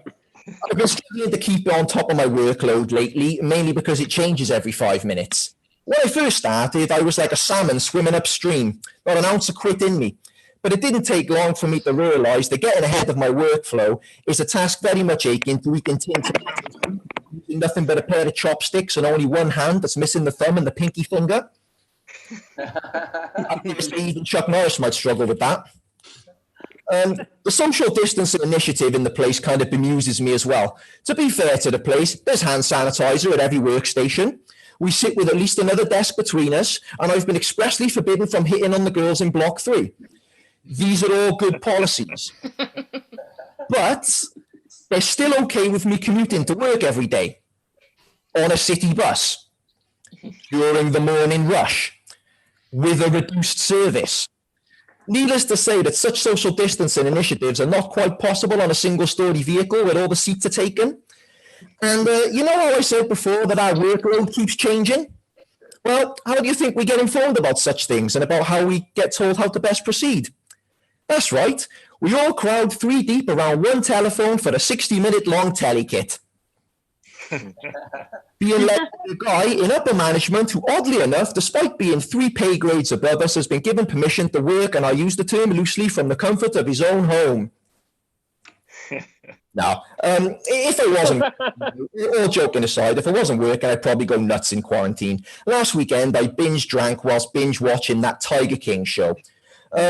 been struggling to keep on top of my workload lately, mainly because it changes every 5 minutes. When I first started, I was like a salmon swimming upstream, not an ounce of quit in me. But it didn't take long for me to realise that getting ahead of my workflow is a task very much akin to eating tin tomatoes, using nothing but a pair of chopsticks and only one hand that's missing the thumb and the pinky finger. I think even Chuck Norris might struggle with that. The social distancing initiative in the place kind of bemuses me as well. To be fair to the place, there's hand sanitizer at every workstation. We sit with at least another desk between us, and I've been expressly forbidden from hitting on the girls in Block 3. These are all good policies. But they're still okay with me commuting to work every day, on a city bus, during the morning rush, with a reduced service. Needless to say that such social distancing initiatives are not quite possible on a single-story vehicle where all the seats are taken. And you know how I said before that our workload keeps changing? Well, how do you think we get informed about such things and about how we get told how to best proceed? That's right. We all crowd 3 deep around one telephone for a 60-minute long telekit. Being led by a guy in upper management who, oddly enough, despite being 3 pay grades above us, has been given permission to work, and I use the term loosely, from the comfort of his own home. Now, if I wasn't, all joking aside, if I wasn't working, I'd probably go nuts in quarantine. Last weekend, I binge drank whilst binge watching that Tiger King show.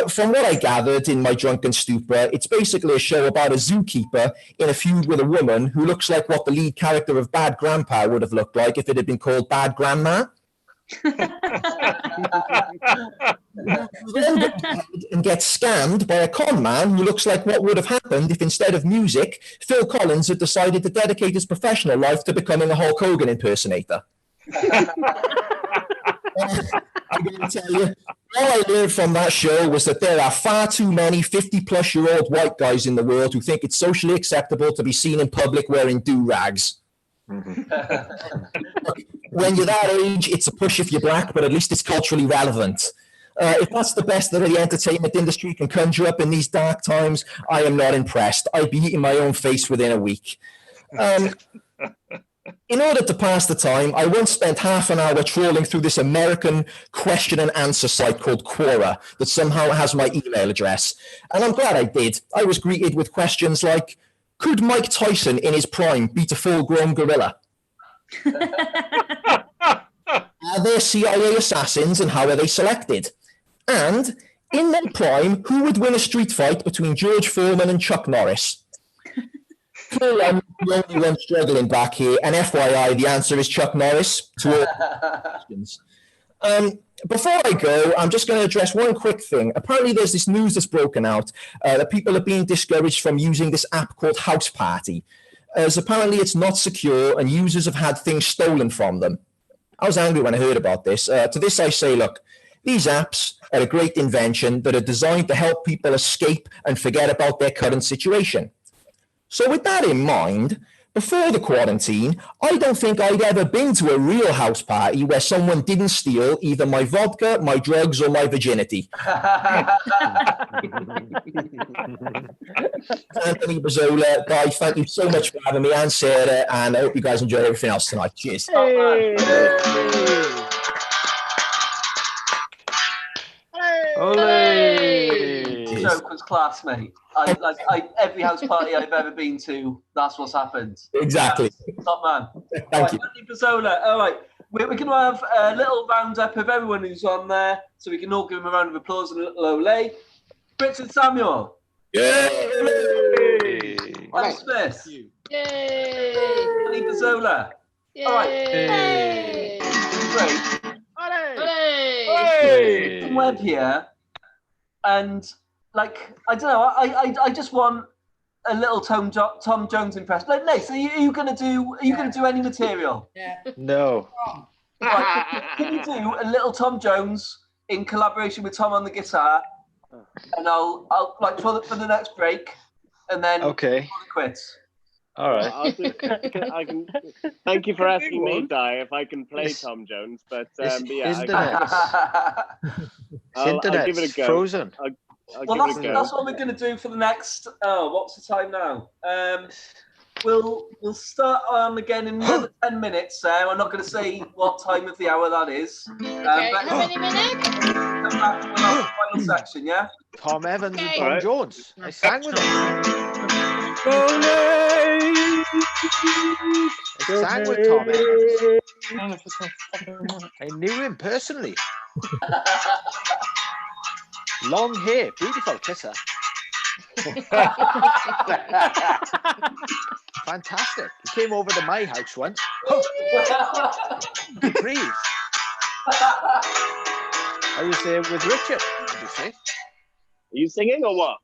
From what I gathered in my drunken stupor, it's basically a show about a zookeeper in a feud with a woman who looks like what the lead character of Bad Grandpa would have looked like if it had been called Bad Grandma. Then go ahead and get scammed by a con man who looks like what would have happened if instead of music, Phil Collins had decided to dedicate his professional life to becoming a Hulk Hogan impersonator. I'm going to tell you, all I learned from that show was that there are far too many 50-plus-year-old white guys in the world who think it's socially acceptable to be seen in public wearing do-rags. When you're that age, it's a push if you're black, but at least it's culturally relevant. If that's the best that the entertainment industry can conjure up in these dark times, I am not impressed. I'd be eating my own face within a week. In order to pass the time, I once spent half an hour trawling through this American question and answer site called Quora that somehow has my email address. And I'm glad I did. I was greeted with questions like, could Mike Tyson in his prime beat a full-grown gorilla? Are there CIA assassins and how are they selected? And in their prime, who would win a street fight between George Foreman and Chuck Norris? Clearly, I'm the only one struggling back here, and FYI, the answer is Chuck Norris to all questions. Before I go, I'm just going to address one quick thing. Apparently, there's this news that's broken out that people are being discouraged from using this app called House Party, as apparently it's not secure and users have had things stolen from them. I was angry when I heard about this. To this, I say, look, these apps are a great invention that are designed to help people escape and forget about their current situation. So with that in mind, before the quarantine, I don't think I'd ever been to a real house party where someone didn't steal either my vodka, my drugs, or my virginity. Anthony Bazzola, Guy, thank you so much for having me, and Sarah, and I hope you guys enjoy everything else tonight. Cheers.
Hey.
Joke was class, mate. Every house party I've ever been to, that's what's happened.
Exactly.
Top man.
Thank you.
Anthony Bazzola. All right, we're going to have a little roundup of everyone who's on there, so we can all give them a round of applause and a little olay. Richard Samuel.
Yay!
Adam Smith.
Yay!
Anthony Bazzola.
Yay!
All right.
Yay!
Great.
Hooray!
Web here, and like I don't know, I just want a little Tom Jones impression. Like, Nace, are you gonna do any material?
Yeah.
No.
Right, can you do a little Tom Jones in collaboration with Tom on the guitar? And I'll like for the next break, and then
Okay.
call it quits.
All right.
I can. Thank you for asking me, Di, if I can play Tom Jones. But yeah, I'll give it a go.
Frozen.
Well, that's what we're going to do for the next. Oh, what's the time now? We'll start on again in another 10 minutes. I'm not going to say what time of the hour that is.
Okay, how many minutes?
Come back to our final section, yeah.
Tom Evans
Okay.
and Tom Jones. I sang with him. I sang with Tom Evans. I knew him personally. Long hair, beautiful kisser. Fantastic. He came over to my house once. Breathe. I was there with Richard, did you say?
Are you singing or what?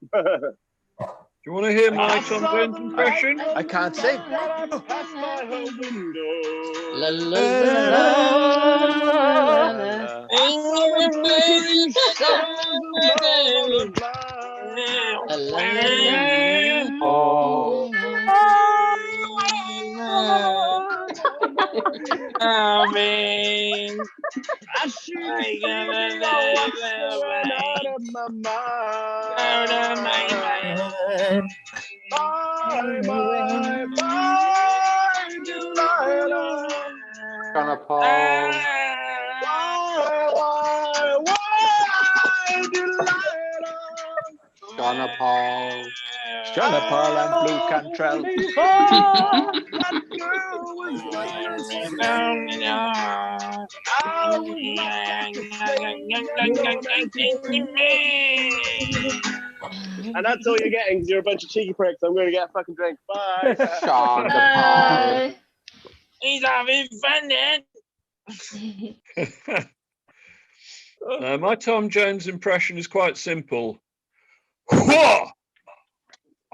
Do you want to hear my Tom Jones impression?
I can't sing.
Past my home window.
La, la, la,
Oh man, I should out of my mind. Bye, bye, bye, Delilah.
Gonna Paul.
Why, Delilah?
Gonna Paul.
John Paul and Blue Cantrell.
That girl was and that's all you're getting, because you're a bunch of cheeky pricks. I'm going to get a fucking drink. Bye.
Sean the Paul.
He's having fun then.
My Tom Jones impression is quite simple. Wha!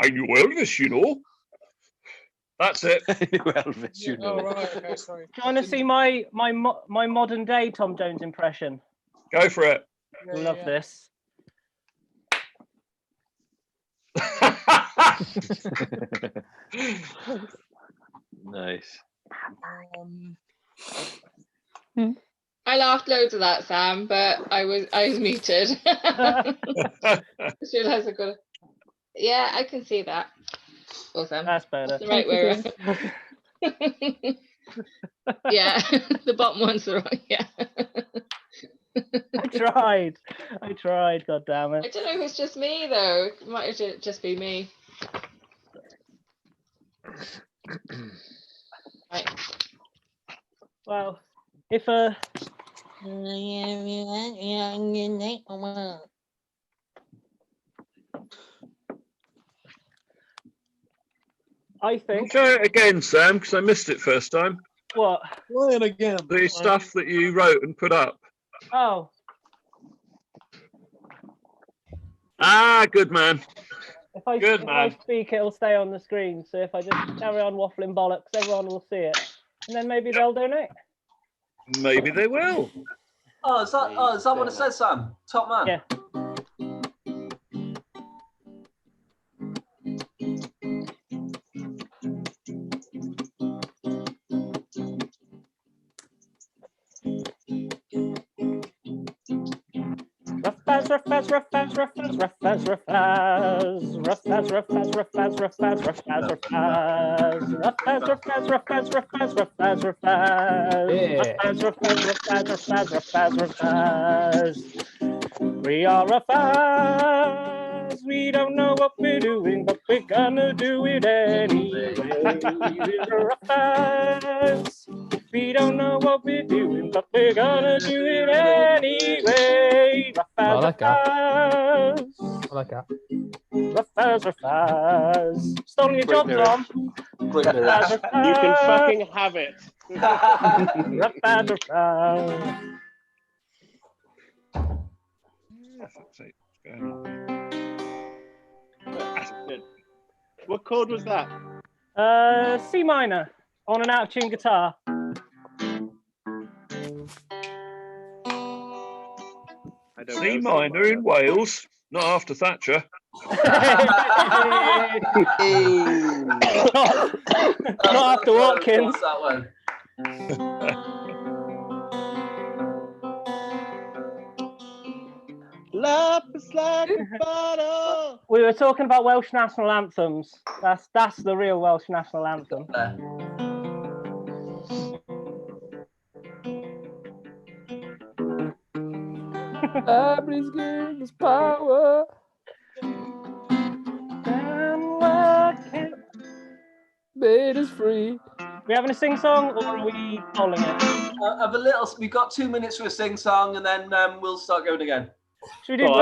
I knew Elvis, you know. That's it.
Elvis, you know.
Oh, right, okay, sorry.
Do you want to see my modern day Tom Jones impression?
Go for it.
You'll love this.
Nice.
I laughed loads of that, Sam, but I was muted. I just realised I got it. Yeah, I can see that. Awesome.
That's better.
That's the right way around. Yeah, the bottom one's the right. Yeah.
I tried. God damn
I
it.
don't know if it's just me though. It might just be me. Right.
Well, if a I think.
Try it again, Sam, because I missed it first time.
What?
Play it again.
The stuff that you wrote and put up.
Oh.
Ah, good man.
If I speak, it'll stay on the screen. So if I just carry on waffling bollocks, everyone will see it, and then maybe they'll donate.
Maybe they will.
Oh, is that what it says, Sam? Top man.
Yeah. Rough as we are rough as we don't know what we're doing, but we're gonna do it anyway. We're rough as we don't know what we're doing, but we're gonna do it anyway. Rough as,
I like that.
I like that. Rough as. Stolen your job, Tom.
Great lyrics. You can fucking have it.
Rough as.
That's good. What chord was that?
C minor on an out of tune guitar.
C minor in Wales, not after Thatcher.
Not after Watkins.
That one.
Love is like a bottle.
We were talking about Welsh national anthems. That's the real Welsh national anthem.
Everybody's given us power. Made us free.
We having a sing song or are we calling it?
Have a little. We've got 2 minutes for a sing song, and then we'll start going again.
Should we do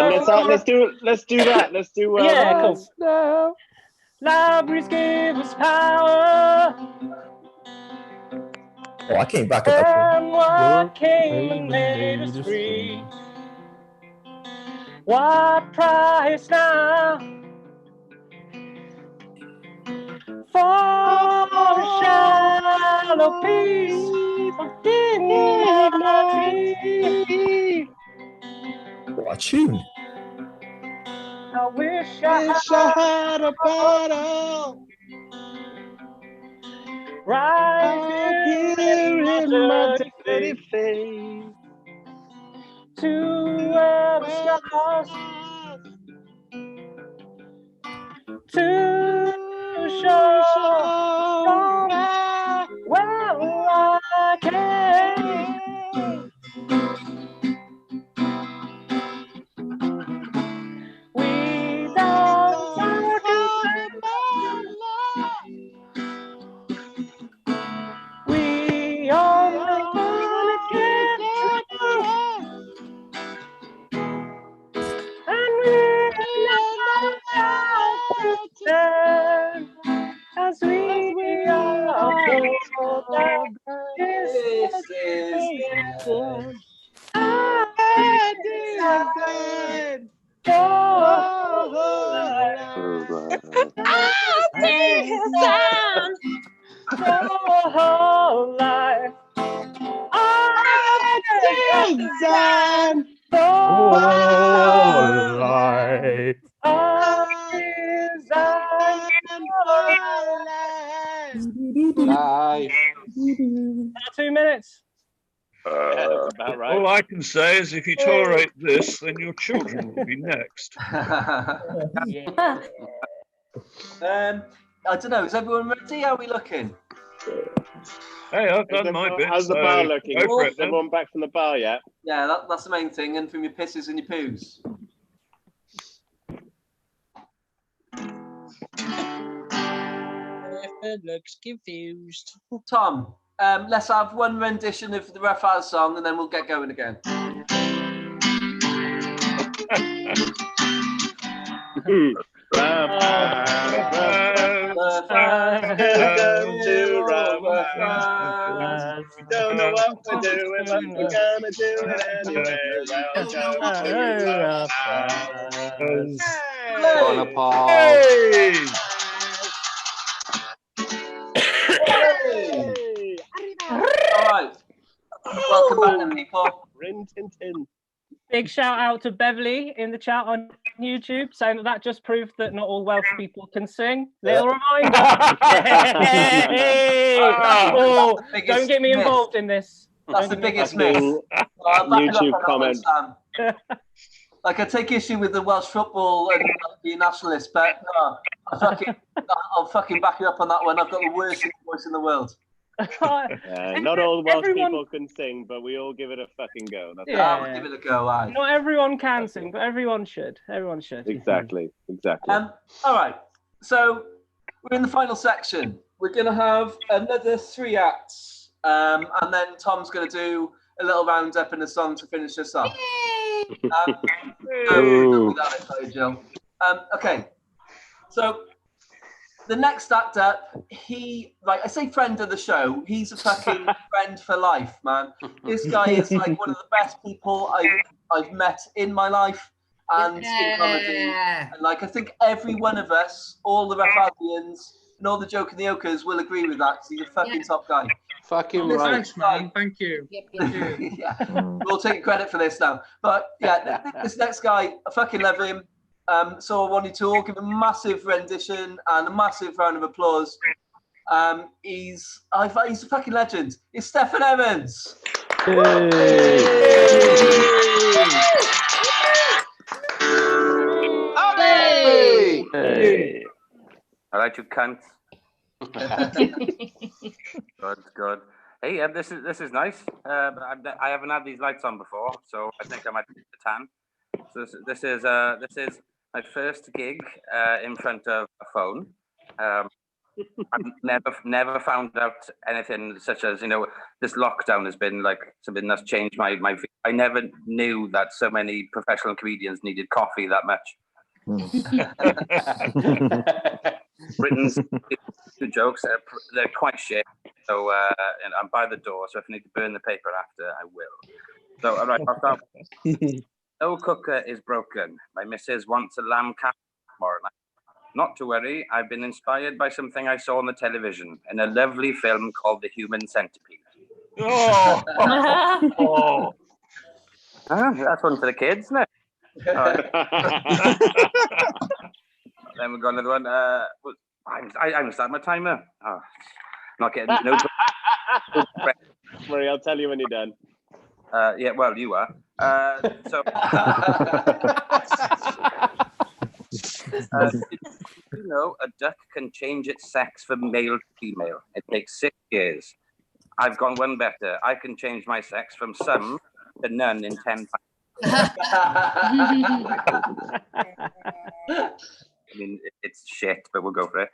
let's do that. Let's do.
Yeah, cool. No. Libraries give us power.
Oh, I came back at
And what came and made us free? What price now for a shallow piece of dignity?
What a tune.
I wish I
had a bottle
right here in my dirty face to where the stars to show where I came. We don't talk about we only wanna get through. And we pretend as we are this is Sam, your whole life.
Sam,
life.
Life.
2 minutes.
Yeah, that's about right.
All I can say is if you tolerate this, then your children will be next.
I don't know. Is everyone ready? How are we looking?
Hey, I've done my bit.
How's the
so
bar looking?
go for it,
Is
then.
everyone back from the bar yet?
Yeah, that's the main thing. And from your pisses and your poos.
Looks confused.
Tom, let's have one rendition of the Raphael song, and then we'll get going again.
We don't know what we're doing, but we're gonna do it anyway.
Gonna Paul.
Hey!
All right. Welcome back, then, people.
Rin Tin Tin.
Big shout out to Beverly in the chat on YouTube saying that just proved that not all Welsh people can sing. Little reminder. Hey! Oh, don't get me involved in this.
That's the biggest myth.
YouTube comment.
Like, I take issue with the Welsh football and being nationalist, but no, I'll fucking back you up on that one. I've got the worst voice in the world.
Not all Welsh people can sing, but we all give it a fucking go. That's
Yeah.
Give it a go, aye.
Not everyone can sing, but everyone should. Everyone should.
Exactly.
All right. So we're in the final section. We're going to have another 3 acts, and then Tom's going to do a little roundup and a song to finish us off. Okay. So the next act up, I say friend of the show. He's a fucking friend for life, man. This guy is like one of the best people I've met in my life, and in comedy. And like, I think every one of us, all the Raphaelians and all the Joke and the Okers will agree with that, because he's a fucking top guy.
Fucking
Thanks,
right.
man. Thank you.
Yeah, we'll take credit for this now. But yeah, this next guy, I fucking love him. So I wanted to all give a massive rendition and a massive round of applause. He's a fucking legend. It's Steffan Evans.
Hey! All right, you cunts. Good. Hey, this is nice. I haven't had these lights on before, so I think I might be the tan. So this is my first gig in front of a phone. I've never found out anything such as, this lockdown has been like something that's changed my. I never knew that so many professional comedians needed coffee that much. Britain's jokes, they're quite shit. So and I'm by the door, so if I need to burn the paper after, I will. So all right, I'll start. No cooker is broken. My missus wants a lamb cap tomorrow night. Not to worry, I've been inspired by something I saw on the television in a lovely film called The Human Centipede.
Oh.
That's one for the kids, isn't it? Then we've got another one. I haven't started my timer. Oh, not getting no.
Sorry, I'll tell you when you're done.
Yeah, well, you are. So, a duck can change its sex from male to female. It takes 6 years. I've gone one better. I can change my sex from some to none in 10 times. I mean, it's shit, but we'll go for it.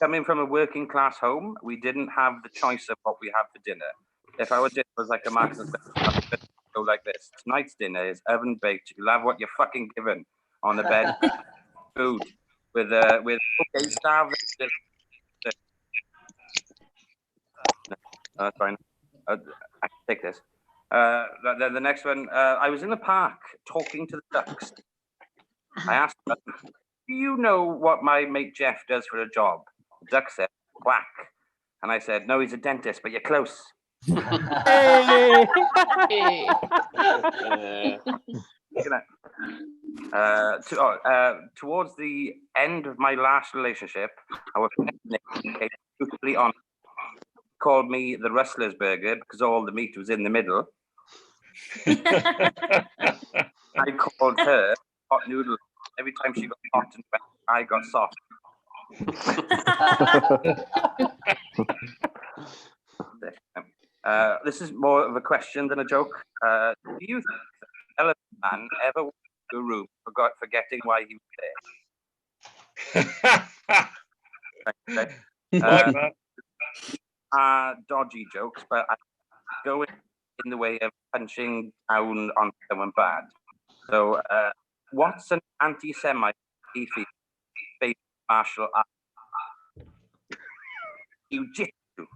Coming from a working class home, we didn't have the choice of what we had for dinner. If our dinner was like a Marks and Spencer, go like this. Tonight's dinner is oven baked. You'll have what you're fucking given on the bed. Food with okay, starving. No, that's fine. I can take this. The next one. I was in the park talking to the ducks. I asked them, "Do do you know what my mate Jeff does for a job? The duck said, quack. And I said, no, he's a dentist, but you're close.
Hey.
Towards the end of my last relationship, our became brutally honest. Called me the Rustler's Burger because all the meat was in the middle. I called her hot noodle. Every time she got hot and wet, I got soft. This is more of a question than a joke. Do you think that an elephant man ever went to a room forgetting why he was there? Dodgy jokes, but I go in the way of punching down on someone bad. So, what's an anti-Semite favorite martial art? Jiu-jitsu.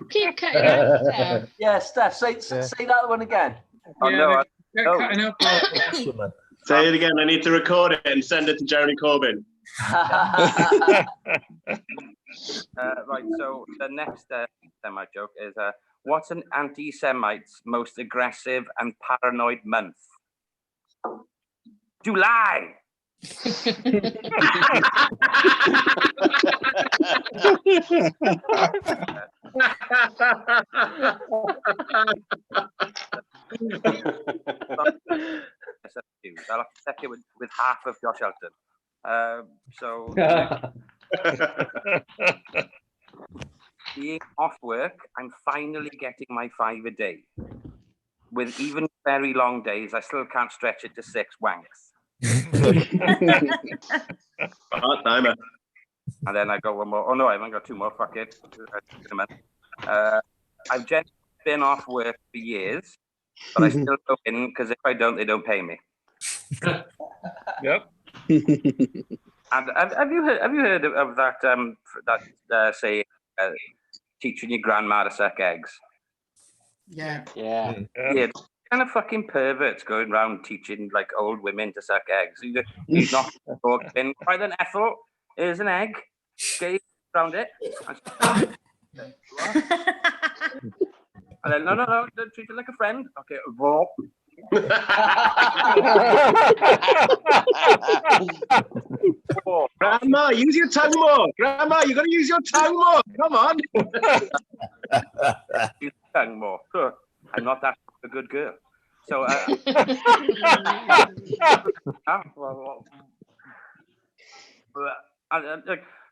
Keep cutting out, Steph.
Yeah, Steph, say that one again.
Oh, no.
Cutting up.
Say it again. I need to record it and send it to Jeremy Corbyn.
Right, so the next Semite joke is, what's an anti-Semite's most aggressive and paranoid month? July! I'll have to check it with half of Josh Elton. Being off work, I'm finally getting my 5 a day. With even very long days, I still can't stretch it to 6 wanks.
Timer.
And then I go one more. Oh no, I haven't got 2 more. Fuck it. I've generally been off work for years, but I still go in because if I don't, they don't pay me.
Yep.
And have you heard of that say teaching your grandma to suck eggs?
Yeah.
Yeah.
Yeah. Kind of fucking perverts going around teaching like old women to suck eggs. He's not talking. Right then, Ethel, here's an egg. Get around it. And then no, don't treat it like a friend. Okay,
Grandma, use your tongue more. Grandma, you got to use your tongue more. Come on.
Use your tongue more. I'm not that a good girl. So, like,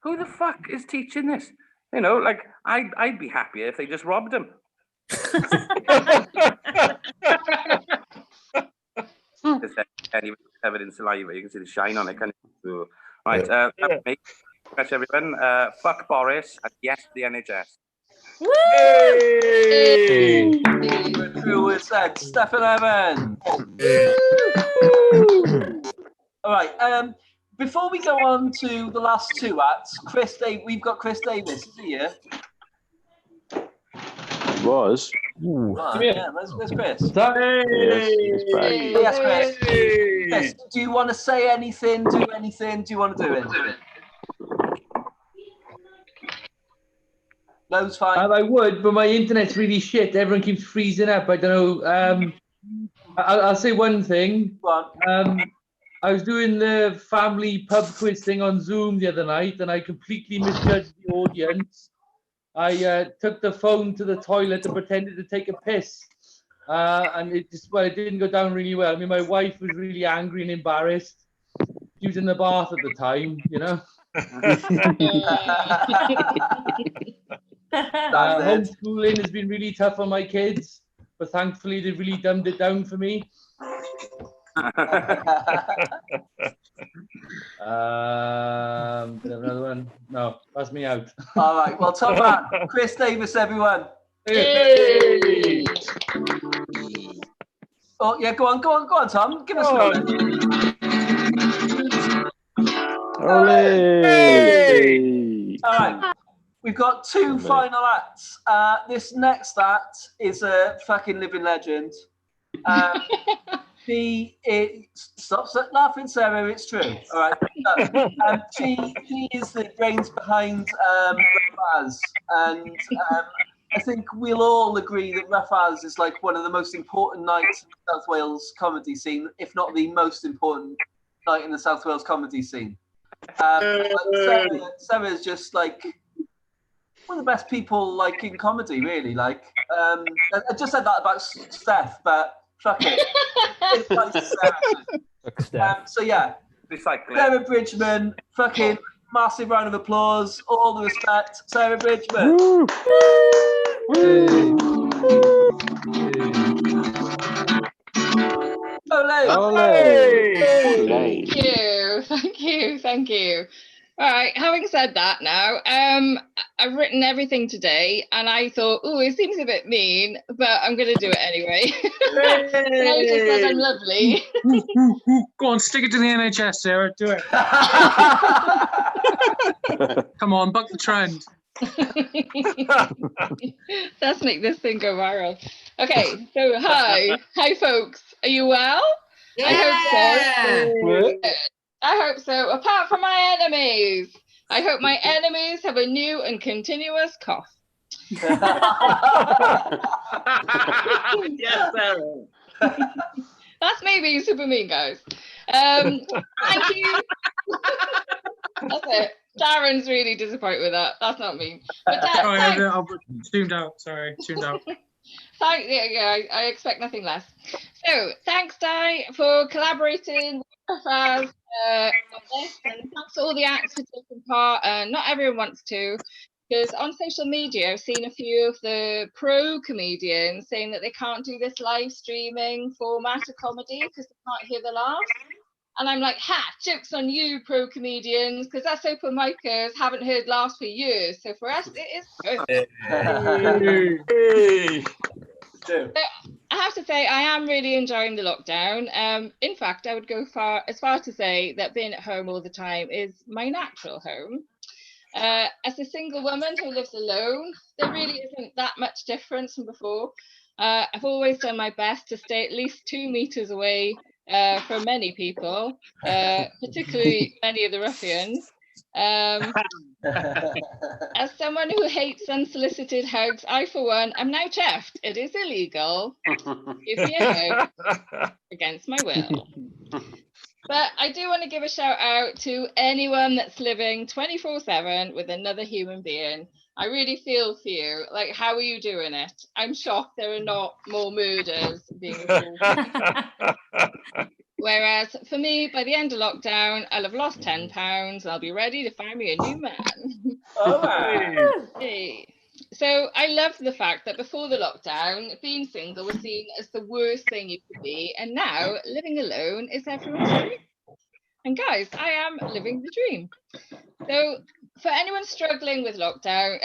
who the fuck is teaching this? You know, like, I'd be happier if they just robbed him. Covered in saliva, you can see the shine on it. Right, that's everyone. Fuck Boris and yes to the NHS.
Hey! Who was that? Stefan Evan. All right. Before we go on to the last 2 acts, we've got Chris Davis. Is he here?
Was.
Yeah, where's Chris?
Hey!
Yes, Chris. Chris, do you want to say anything? Do anything? Do you want to do it? No, it's fine.
I would, but my internet's really shit. Everyone keeps freezing up. I don't know. I'll say one thing. I was doing the family pub quiz thing on Zoom the other night, and I completely misjudged the audience. I took the phone to the toilet and pretended to take a piss. And it didn't go down really well. I mean, my wife was really angry and embarrassed. She was in the bath at the time, you know. Homeschooling has been really tough on my kids, but thankfully they've really dumbed it down for me. Another one? No, that's me out.
All right, well, top man, Chris Davis, everyone.
Hey.
Oh yeah, go on, Tom. Give us a
Hey.
All right. We've got 2 final acts. This next act is a fucking living legend. Stop laughing, Sarah. It's true. All right. She is the brains behind Rafaz, and I think we'll all agree that Rafaz is like one of the most important nights in the South Wales comedy scene, if not the most important night in the South Wales comedy scene. Sarah is just like one of the best people like in comedy, really. Like, I just said that about Steph, but fuck it. It's like Sarah. So yeah, Sarah Bridgman, fucking massive round of applause, all the respect, Sarah Bridgman.
Woo.
Thank you. All right, having said that now, I've written everything today and I thought, oh, it seems a bit mean, but I'm going to do it anyway. I just said I'm lovely.
Go on, stick it to the NHS, Sarah. Do it. Come on, buck the trend.
Let's make this thing go viral. Okay, so hi folks. Are you well?
Yeah.
I hope so. I hope so. Apart from my enemies, I hope my enemies have a new and continuous cough.
Yes, Sarah.
That's me being super mean, guys. Thank you. That's it. Darren's really disappointed with that. That's not me. But
Sorry, I tuned out. Sorry, tuned out.
I expect nothing less. So, thanks, Di, for collaborating with us on this, and thanks to all the acts for taking part. Not everyone wants to, because on social media, I've seen a few of the pro comedians saying that they can't do this live streaming format of comedy because they can't hear the laughs. And I'm like, joke's on you, pro comedians, because us open micers haven't heard laughs for years. So for us, it is perfect. So I have to say, I am really enjoying the lockdown. In fact, I would go as far to say that being at home all the time is my natural home. As a single woman who lives alone, there really isn't that much difference from before. I've always done my best to stay at least 2 meters away from many people, particularly many of the ruffians. As someone who hates unsolicited hugs, I, for one, am now chuffed. It is illegal. Give me a hug against my will. But I do want to give a shout out to anyone that's living 24/7 with another human being. I really feel for you. Like, how are you doing it? I'm shocked there are not more murders being reported. Whereas for me, by the end of lockdown, I'll have lost 10 pounds. I'll be ready to find me a new man.
Oh, wow.
Hey. So I love the fact that before the lockdown, being single was seen as the worst thing you could be. And now living alone is everyone's dream. And guys, I am living the dream. So for anyone struggling with lockdown,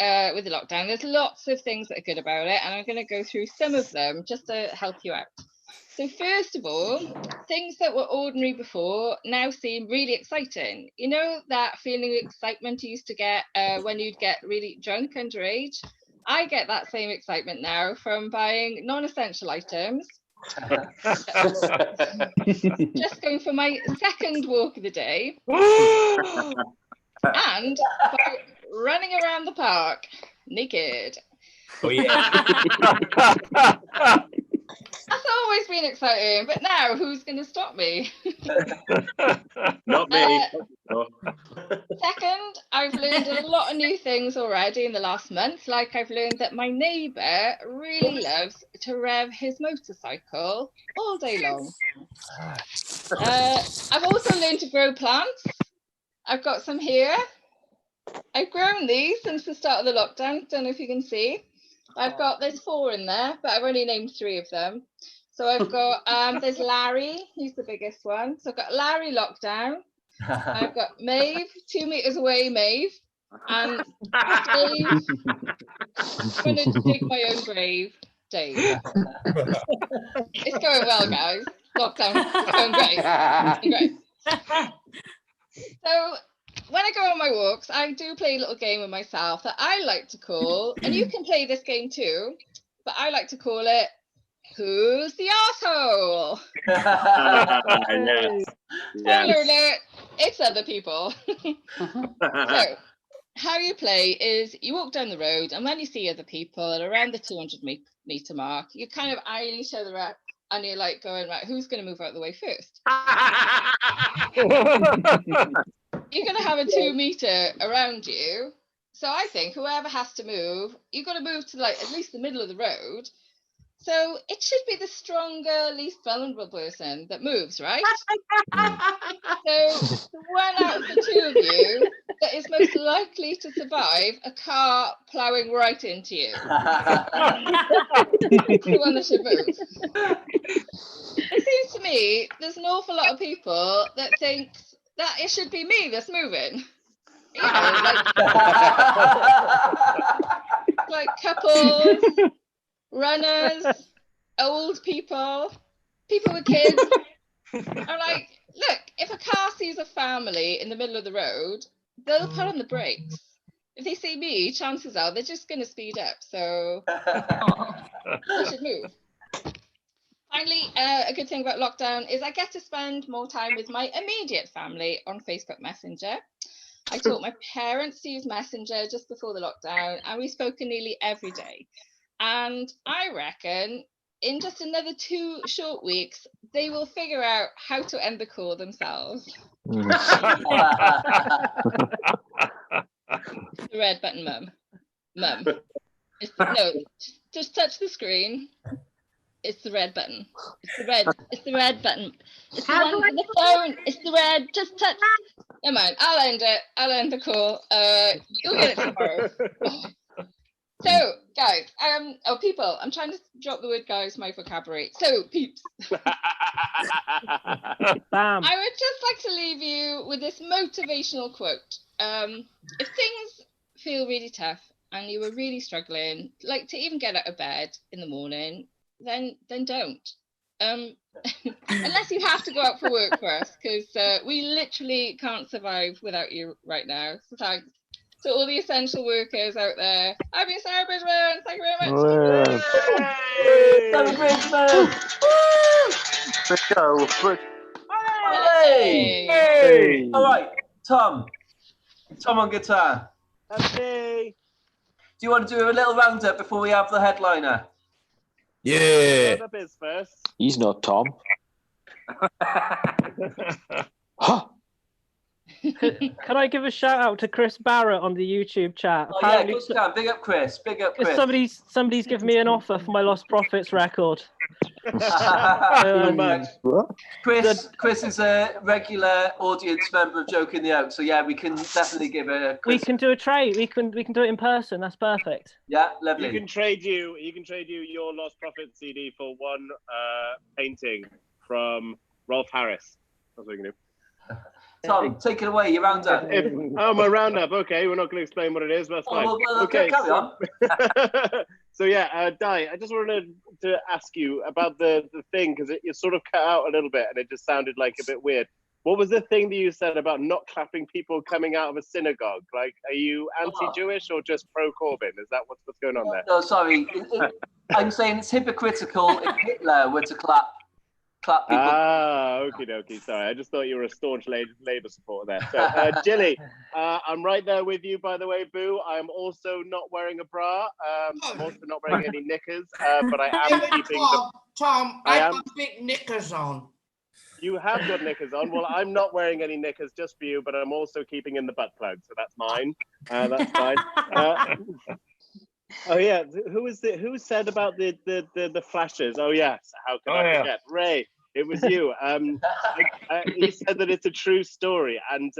there's lots of things that are good about it. And I'm going to go through some of them just to help you out. So first of all, things that were ordinary before now seem really exciting. You know that feeling of excitement you used to get when you'd get really drunk underage? I get that same excitement now from buying non-essential items. Just going for my second walk of the day. And by running around the park naked.
Oh, yeah.
That's always been exciting, but now who's going to stop me?
Not me.
Second, I've learned a lot of new things already in the last month. Like I've learned that my neighbour really loves to rev his motorcycle all day long. I've also learned to grow plants. I've got some here. I've grown these since the start of the lockdown. Don't know if you can see. There's 4 in there, but I've only named 3 of them. So I've got, there's Larry, he's the biggest one. So I've got Larry Lockdown. I've got Maeve, 2 meters away, Maeve. And Dave, I'm going to dig my own grave, Dave. It's going well, guys. Lockdown, it's going great. So when I go on my walks, I do play a little game with myself that I like to call, and you can play this game too, but I like to call it Who's the asshole?
Yes.
Spoiler alert, it's other people. So, how you play is you walk down the road, and when you see other people at around the 200 meter mark, you kind of eyeing each other up, and you're like going, right, who's going to move out of the way first? You're going to have a 2 meter around you. So I think whoever has to move, you've got to move to like at least the middle of the road. So it should be the stronger, least vulnerable person that moves, right? So the one out of the two of you that is most likely to survive a car ploughing right into you. The one that should move. It seems to me there's an awful lot of people that think that it should be me that's moving. You know, like couples, runners, old people, people with kids. I'm like, look, if a car sees a family in the middle of the road, they'll put on the brakes. If they see me, chances are they're just going to speed up. So they should move. Finally, a good thing about lockdown is I get to spend more time with my immediate family on Facebook Messenger. I taught my parents to use Messenger just before the lockdown, and we've spoken nearly every day. And I reckon in just another 2 short weeks, they will figure out how to end the call themselves. The red button, Mum. No, just touch the screen. It's the red button. It's the red button. It's the one on the phone. It's the red. Just touch. Never mind. I'll end it. I'll end the call. You'll get it tomorrow. So, guys, people, I'm trying to drop the word guys, my vocabulary. So, peeps.
Bam.
I would just like to leave you with this motivational quote. If things feel really tough and you were really struggling, like to even get out of bed in the morning, then don't. Unless you have to go out for work first, because we literally can't survive without you right now. So thanks to all the essential workers out there. I've been Sarah Bridgman. Thank you very much.
Sarah Bridgman. Hey. All right, Tom on guitar.
Okay.
Do you want to do a little roundup before we have the headliner?
Yeah.
Roundup is first.
He's not Tom.
Can I give a shout out to Chris Barrett on the YouTube chat?
Oh yeah, good time. Big up Chris. Big up Chris.
Somebody's given me an offer for my Lost Profits record.
Chris is a regular audience member of Joke in the Oak, so yeah, we can definitely give a.
We can do a trade. We can do it in person. That's perfect.
Yeah, lovely.
He can trade you your Lost Profits CD for one painting from Rolf Harris. That's what you can do.
Tom, take it away. Your roundup.
My roundup. Okay, we're not going to explain what it is, but that's fine.
Okay, carry on.
So yeah, Di, I just wanted to ask you about the thing, because it sort of cut out a little bit and it just sounded like a bit weird. What was the thing that you said about not clapping people coming out of a synagogue? Like, are you anti-Jewish or just pro-Corbyn? Is that what's going on there?
No, sorry. I'm saying it's hypocritical if Hitler were to clap people.
Okie dokie. Sorry, I just thought you were a staunch Labour supporter there. So, Jilly, I'm right there with you, by the way, Boo. I'm also not wearing a bra. I'm also not wearing any knickers, but I am keeping
Tom, I've got big knickers on.
You have got knickers on. Well, I'm not wearing any knickers just for you, but I'm also keeping in the butt plug, so that's mine. That's fine. Oh yeah, who said about the flashes? Oh yes, how can I forget? Ray, it was you. You said that it's a true story, and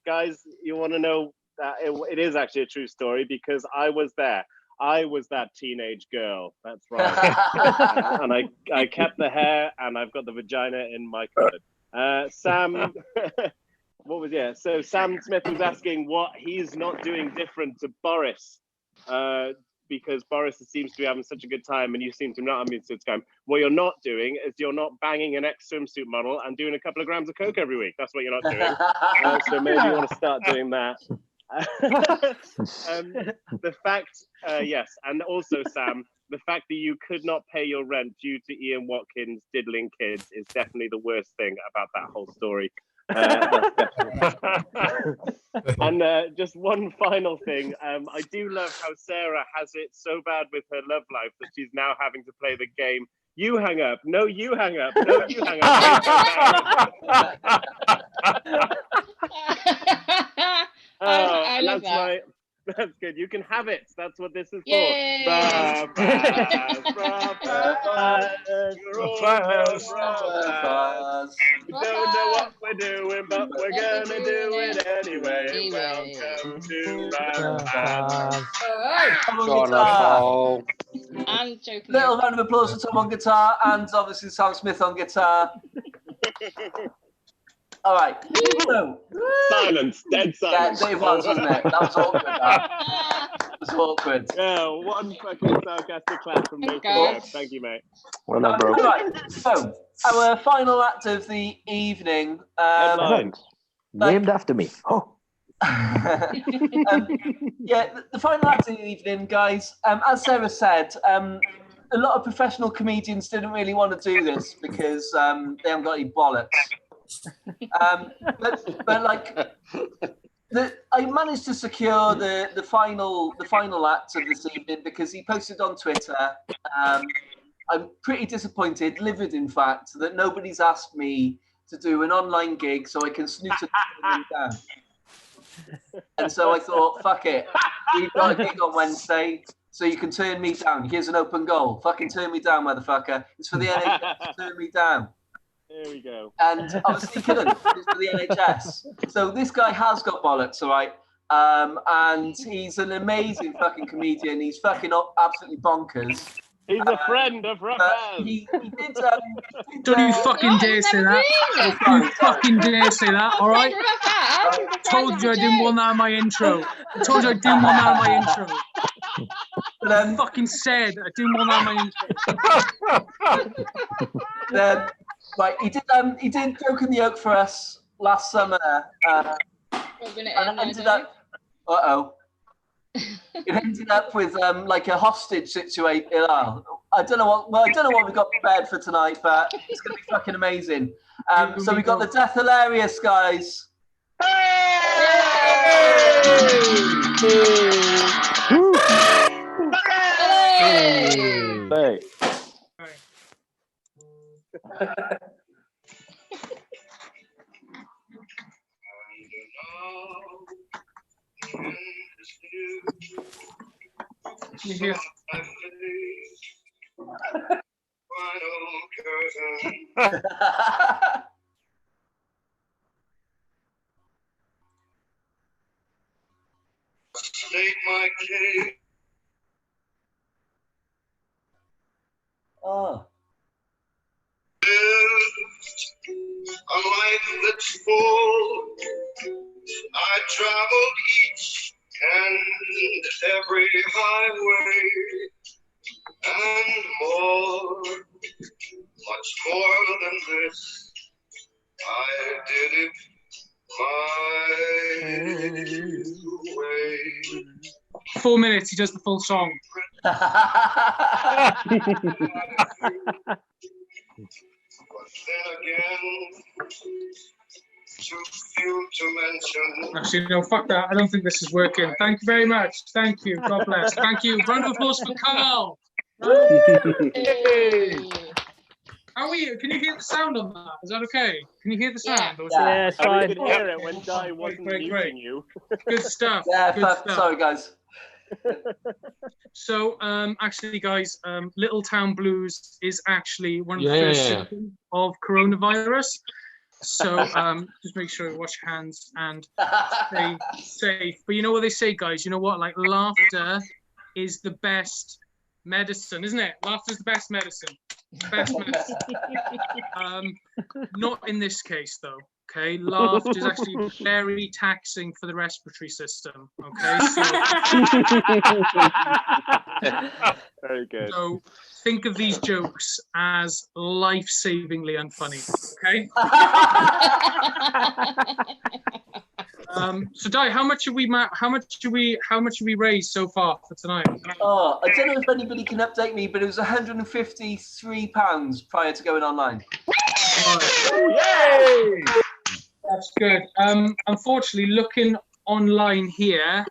guys, you want to know that it is actually a true story because I was there. I was that teenage girl. That's right. And I kept the hair, and I've got the vagina in my cupboard. Sam, So Sam Smith was asking what he's not doing different to Boris. Because Boris seems to be having such a good time and you seem to not having such a good time. What you're not doing is you're not banging an ex-swimsuit model and doing a couple of grams of coke every week. That's what you're not doing. So maybe you want to start doing that. The fact, yes, and also Sam, the fact that you could not pay your rent due to Ian Watkins diddling kids is definitely the worst thing about that whole story. And just one final thing, I do love how Sarah has it so bad with her love life that she's now having to play the game. You hang up. No, you hang up. No, you hang up.
I love
that's
that.
right. That's good. You can have it. That's what this is
Yay.
for. We don't know what we're doing, but we're gonna do it anyway. Welcome to Ram.
And joking.
Little round of applause for Tom on guitar and obviously Sam Smith on guitar. All right. So,
silence, dead silence.
Yeah, Dave was, wasn't it? That was awkward. That was awkward.
Yeah, one fucking sarcastic clap from me. Thank you, mate.
Well done, bro.
All right. So, our final act of the evening.
Named after me. Oh.
Yeah, the final act of the evening, guys. As Sarah said, a lot of professional comedians didn't really want to do this because they haven't got any bollocks. But like, I managed to secure the final act of this evening because he posted on Twitter. I'm pretty disappointed, livid in fact, that nobody's asked me to do an online gig so I can snoot a down. And so I thought, fuck it, we've got a gig on Wednesday, so you can turn me down. Here's an open goal. Fucking turn me down, motherfucker. It's for the NHS. Turn me down.
There we go.
And obviously he couldn't. It's for the NHS. So this guy has got bollocks, all right? And he's an amazing fucking comedian. He's fucking absolutely bonkers.
He's a friend of Rafael.
He did.
Don't you fucking dare say that. Don't you fucking dare say that, all right? I told you I didn't want that in my intro. I told you I didn't want that in my intro. I fucking said I didn't want that in my intro.
Right, he did Joke in the Oak for us last summer. And ended up, it ended up with like a hostage situation. I don't know what we got prepared for tonight, but it's gonna be fucking amazing. So we got the Death Hilarious guys.
Hey.
You hear?
State my case.
Oh.
A life that's full. I traveled each and every highway and more, much more than this. I did it my way.
4 minutes, he does the full song.
But then again, too few to mention.
Actually, no, fuck that. I don't think this is working. Thank you very much. Thank you. God bless. Thank you. Round of applause for Carl. How are you? Can you hear the sound on that? Is that okay? Can you hear the sound?
Yeah, it's fine.
I could hear it when Di wasn't muting you.
Good stuff.
Yeah,
Good stuff.
sorry guys.
So, actually, guys, Little Town Blues is actually one of the first symptoms of coronavirus. So, just make sure you wash your hands and stay safe. But you know what they say, guys? You know what? Like, laughter is the best medicine, isn't it? Laughter is the best medicine. Best medicine. Not in this case, though. Okay, laughter is actually very taxing for the respiratory system. Okay, so
very good.
So think of these jokes as life-savingly unfunny. Okay. So Di, how much have we raised so far for tonight?
Oh, I don't know if anybody can update me, but it was £153 prior to going online.
Yay! That's good. Unfortunately, looking online here,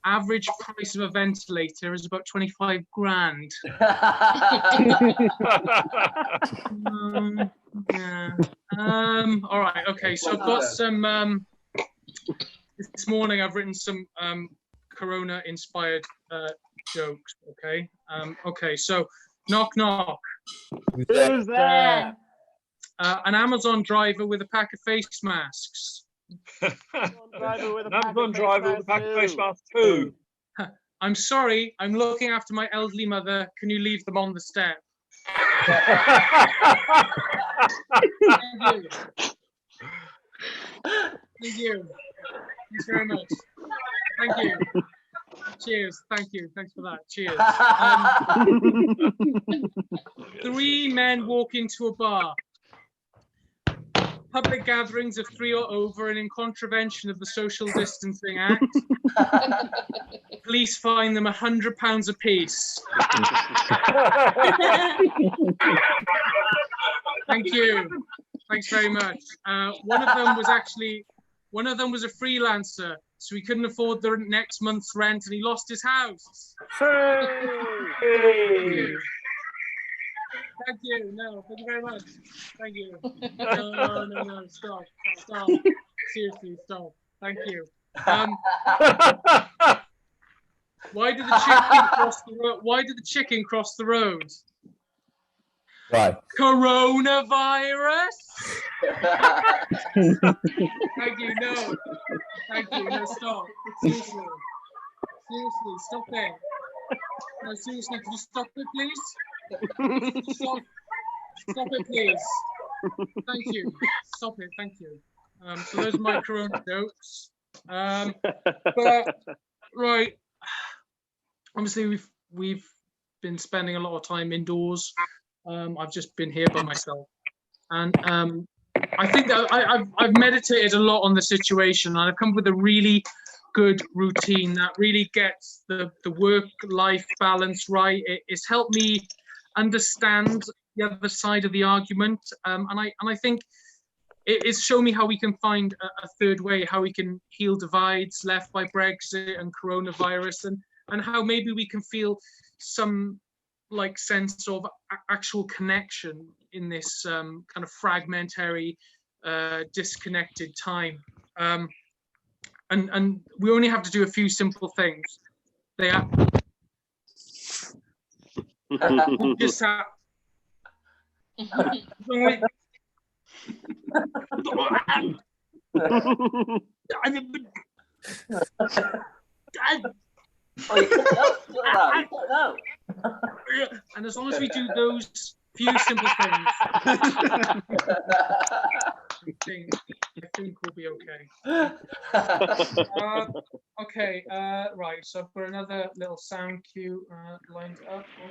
average price of a ventilator is about 25 grand. Yeah. All right. Okay. So I've got some. This morning I've written some Corona-inspired jokes. Okay. Okay. So knock knock.
Who's there?
An Amazon driver with a pack of face masks.
Amazon driver with a pack of face masks too.
I'm sorry, I'm looking after my elderly mother. Can you leave them on the step? Thank you. Thank you. Thanks very much. Thank you. Cheers. Thank you. Thanks for that. Cheers. 3 men walk into a bar. Public gatherings of 3 or over and in contravention of the Social Distancing Act. Police fine them £100 apiece. Thank you. Thanks very much. One of them was a freelancer, so he couldn't afford the next month's rent and he lost his house.
Hey.
Thank you. No, thank you very much. Thank you. No. Stop. Seriously, stop. Thank you. Why did the chicken cross the road? Why did the chicken cross the road?
Right.
Coronavirus. Thank you. No. Thank you. No, stop. Seriously, stop it. No, seriously, can you stop it, please? Stop it, please. Thank you. Stop it. Thank you. So those are my Corona jokes. But right, obviously we've been spending a lot of time indoors. I've just been here by myself, and I think that I've meditated a lot on the situation, and I've come up with a really good routine that really gets the work-life balance right. It's helped me understand the other side of the argument, and I think it's shown me how we can find a third way, how we can heal divides left by Brexit and coronavirus, and how maybe we can feel some sense of actual connection in this kind of fragmentary, disconnected time. And we only have to do a few simple things. They are just have. And as long as we do those few simple things, I think we'll be okay. Okay, right. So I've got another little sound cue lined up. Oh,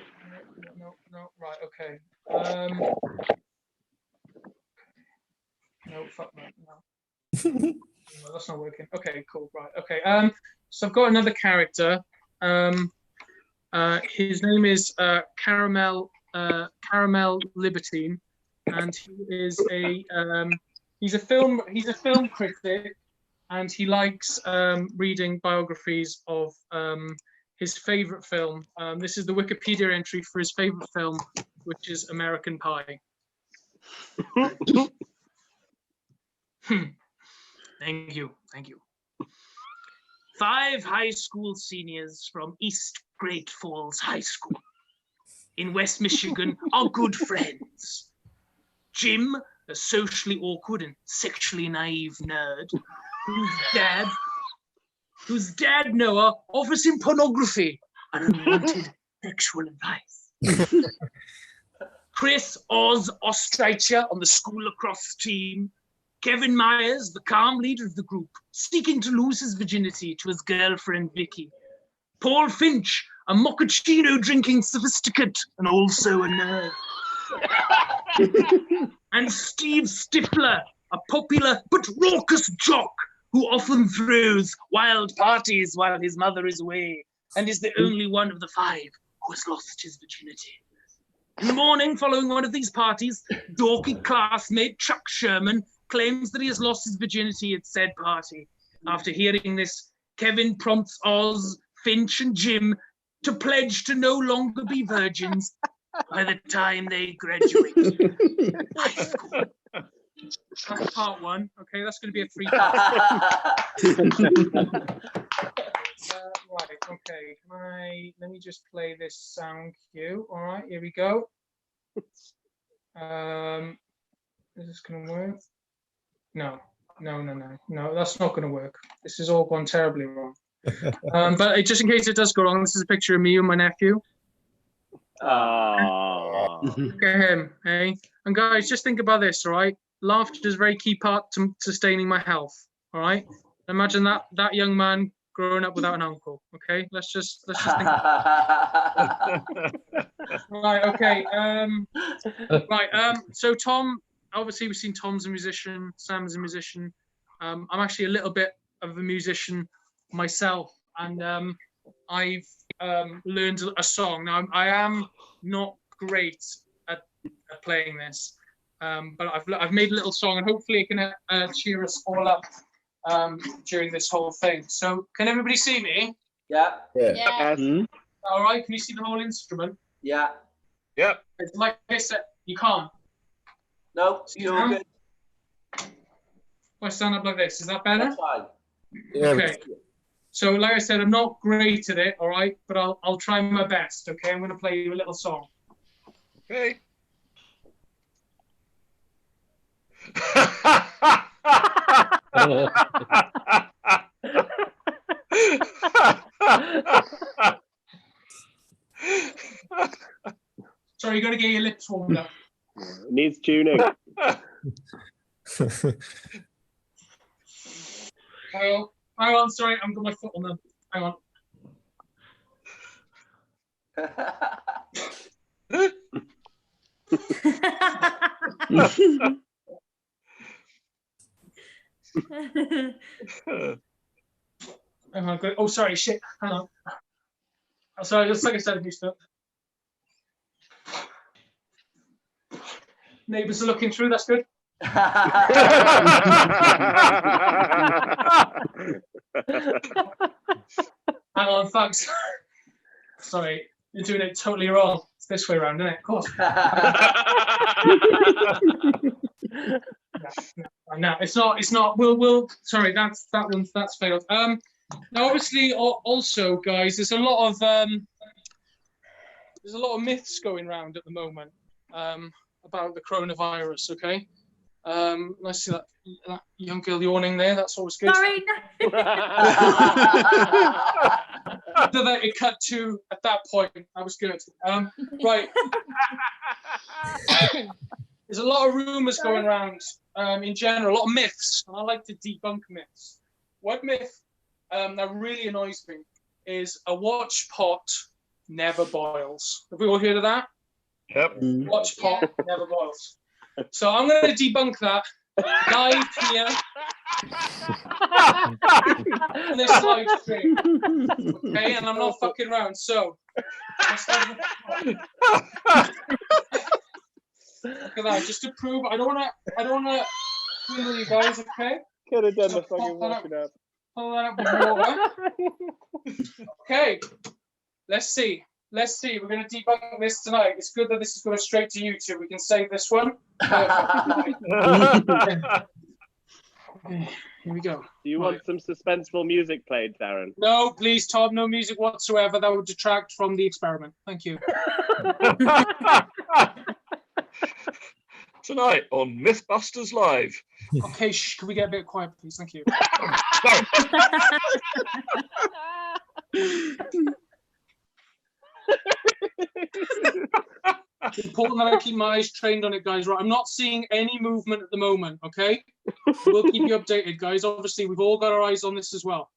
no. Right. Okay. No, fuck that. No. No, that's not working. Okay, cool. Right. Okay. So I've got another character. His name is Caramel Libertine, and he is he's a film critic, and he likes reading biographies of his favorite film. This is the Wikipedia entry for his favorite film, which is American Pie. Thank you. 5 high school seniors from East Great Falls High School in West Michigan are good friends. Jim, a socially awkward and sexually naive nerd, whose dad Noah offers him pornography and unwanted sexual advice. Chris Oz Ostreicher on the school lacrosse team. Kevin Myers, the calm leader of the group, seeking to lose his virginity to his girlfriend Vicky. Paul Finch, a mochaccino drinking sophisticate and also a nerd. And Steve Stifler, a popular but raucous jock who often throws wild parties while his mother is away, and is the only one of the 5 who has lost his virginity. In the morning following one of these parties, dorky classmate Chuck Sherman claims that he has lost his virginity at said party. After hearing this, Kevin prompts Oz, Finch, and Jim to pledge to no longer be virgins by the time they graduate high school. That's part 1. Okay, that's going to be a 3-part. Right, okay. Let me just play this sound cue. All right, here we go. Is this going to work? No, that's not going to work. This has all gone terribly wrong. But just in case it does go wrong, this is a picture of me and my nephew. Look at him, hey? And guys, just think about this, all right? Laughter is a very key part to sustaining my health, all right? Imagine that young man growing up without an uncle, okay? Let's just think. Right, okay. So Tom, obviously we've seen Tom's a musician, Sam's a musician. I'm actually a little bit of a musician myself, and I've learned a song. Now, I am not great at playing this, but I've made a little song, and hopefully it can cheer us all up during this whole thing. So, can everybody see me?
Yeah.
All right. Can you see the whole instrument?
Yeah.
Yep.
It's like I said, you can't.
No, you're good.
If I stand up like this, is that better?
That's fine.
Okay. So, like I said, I'm not great at it, all right, but I'll try my best. Okay, I'm going to play you a little song.
Okay.
Sorry, you got to get your lips warmed up.
Needs tuning.
Hang on, sorry, I've got my foot on them. Hang on. Hang on, oh, sorry, shit. Hang on. Oh, sorry, just like I said, if you still. Neighbours are looking through, that's good. Hang on, thanks. Sorry, you're doing it totally wrong. It's this way around, isn't it? Of course. No, it's not. We'll. Sorry, that's failed. Now, obviously, also, guys, there's a lot of myths going around at the moment about the coronavirus. Okay. I see that young girl yawning there. That's always good.
Sorry.
That it cut to at that point. That was good. Right. There's a lot of rumours going around in general, a lot of myths, and I like to debunk myths. One myth that really annoys me is a watch pot never boils. Have we all heard of that?
Yep.
Watch pot never boils. So I'm going to debunk that live here on this live stream. Okay, and I'm not fucking around. So look at that, just to prove. I don't wanna fool you guys. Okay.
Could have done
So
the fucking walking up.
Pull that up with water. Okay. Let's see. We're going to debunk this tonight. It's good that this is going straight to YouTube. We can save this one. Okay, here we go.
Do you want some suspenseful music played, Darren?
No, please, Tom. No music whatsoever. That would detract from the experiment. Thank you.
Tonight on Mythbusters Live.
Okay, can we get a bit quiet, please? Thank you. It's important that I keep my eyes trained on it, guys. Right, I'm not seeing any movement at the moment. Okay, we'll keep you updated, guys. Obviously, we've all got our eyes on this as well.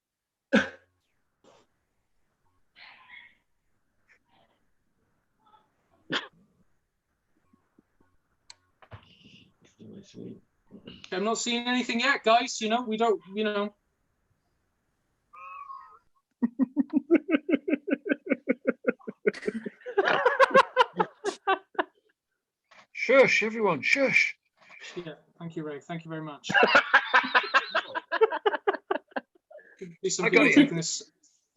I'm not seeing anything yet, guys. You know, we don't. You know,
Shush, everyone, shush.
Yeah, thank you, Ray. Thank you very much. Some
I
people
got it.
taking this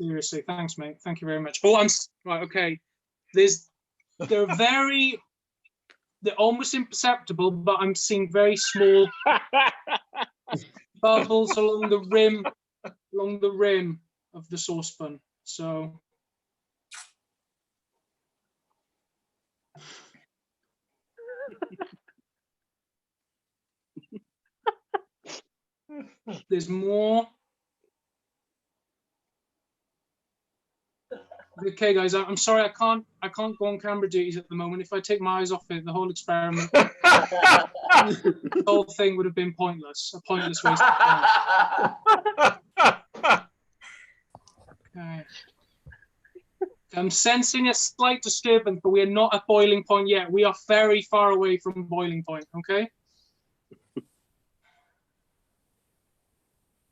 seriously. Thanks, mate. Thank you very much. Oh, right. Okay. They're almost imperceptible, but I'm seeing very small bubbles along the rim of the saucepan. So. There's more. Okay, guys, I'm sorry, I can't go on camera duties at the moment. If I take my eyes off it, the whole experiment, the whole thing would have been pointless. A pointless waste of time. Okay. I'm sensing a slight disturbance, but we are not at boiling point yet. We are very far away from boiling point. Okay.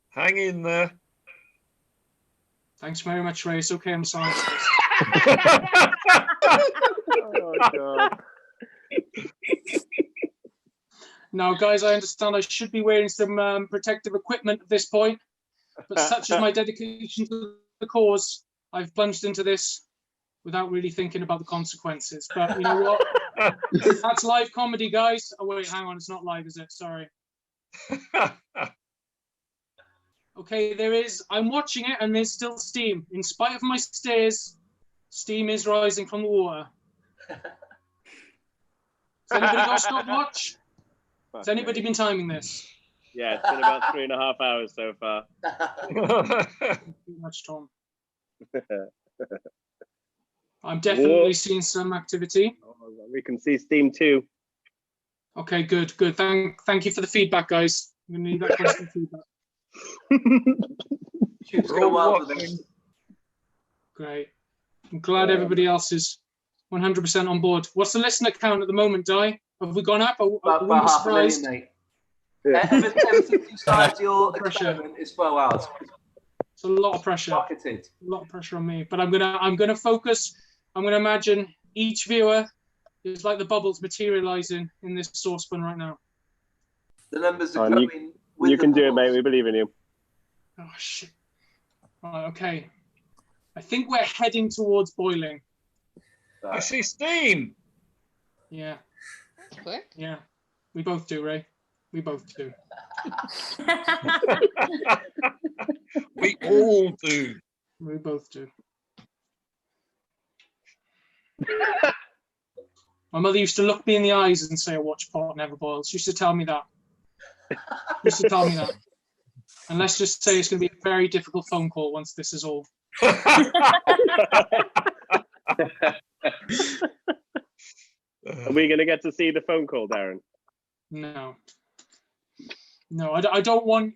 Hang in there.
Thanks very much, Ray. It's okay, I'm sorry.
Oh, God.
Now, guys, I understand I should be wearing some protective equipment at this point, but such is my dedication to the cause, I've plunged into this without really thinking about the consequences. But you know what? That's live comedy, guys. Oh, wait, hang on. It's not live, is it? Sorry. Okay, I'm watching it and there's still steam. In spite of my stairs, steam is rising from the water. Has anybody got a stopwatch? Has anybody been timing this?
Yeah, it's been about 3.5 hours so far.
Too much, Tom. I'm definitely seeing some activity.
We can see steam too.
Okay, good. Thank you for the feedback, guys. I'm gonna need that constant feedback. Great. I'm glad everybody else is 100% on board. What's the listener count at the moment, Di? Have we gone up? Are we
About
surprised?
500,000, mate. Ever since you started your experiment, it's 12 hours.
It's a lot of pressure. A lot of pressure on me. But I'm gonna focus. I'm gonna imagine each viewer is like the bubbles materializing in this saucepan right now.
The numbers are coming.
You can do it, mate. We believe in you.
Oh shit! Right, okay. I think we're heading towards boiling.
I see steam.
Yeah.
That's quick.
Yeah. We both do, Ray. We both do.
We all do.
We both do. My mother used to look me in the eyes and say, "A watch pot never boils." She used to tell me that. And let's just say it's going to be a very difficult phone call once this is all.
Are we going to get to see the phone call, Darren?
No, I don't want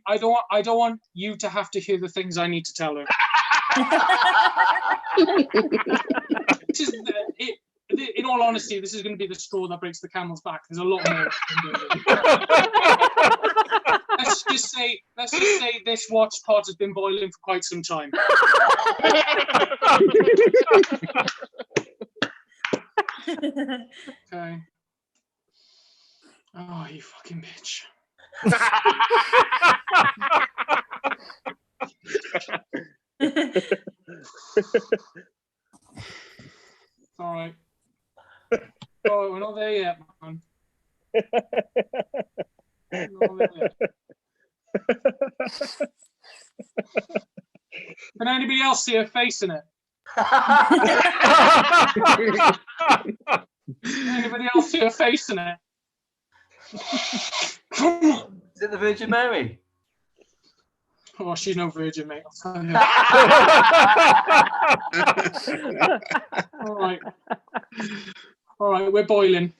you to have to hear the things I need to tell her. In all honesty, this is going to be the straw that breaks the camel's back. There's a lot more. Let's just say this watch pot has been boiling for quite some time. Okay. Oh, you fucking bitch. All right. Oh, we're not there yet, man. Not there yet. Can anybody else see her face in it? Anybody else see her face in it?
Is it the Virgin Mary?
Oh, she's no virgin, mate. I'll tell you. All right, we're boiling.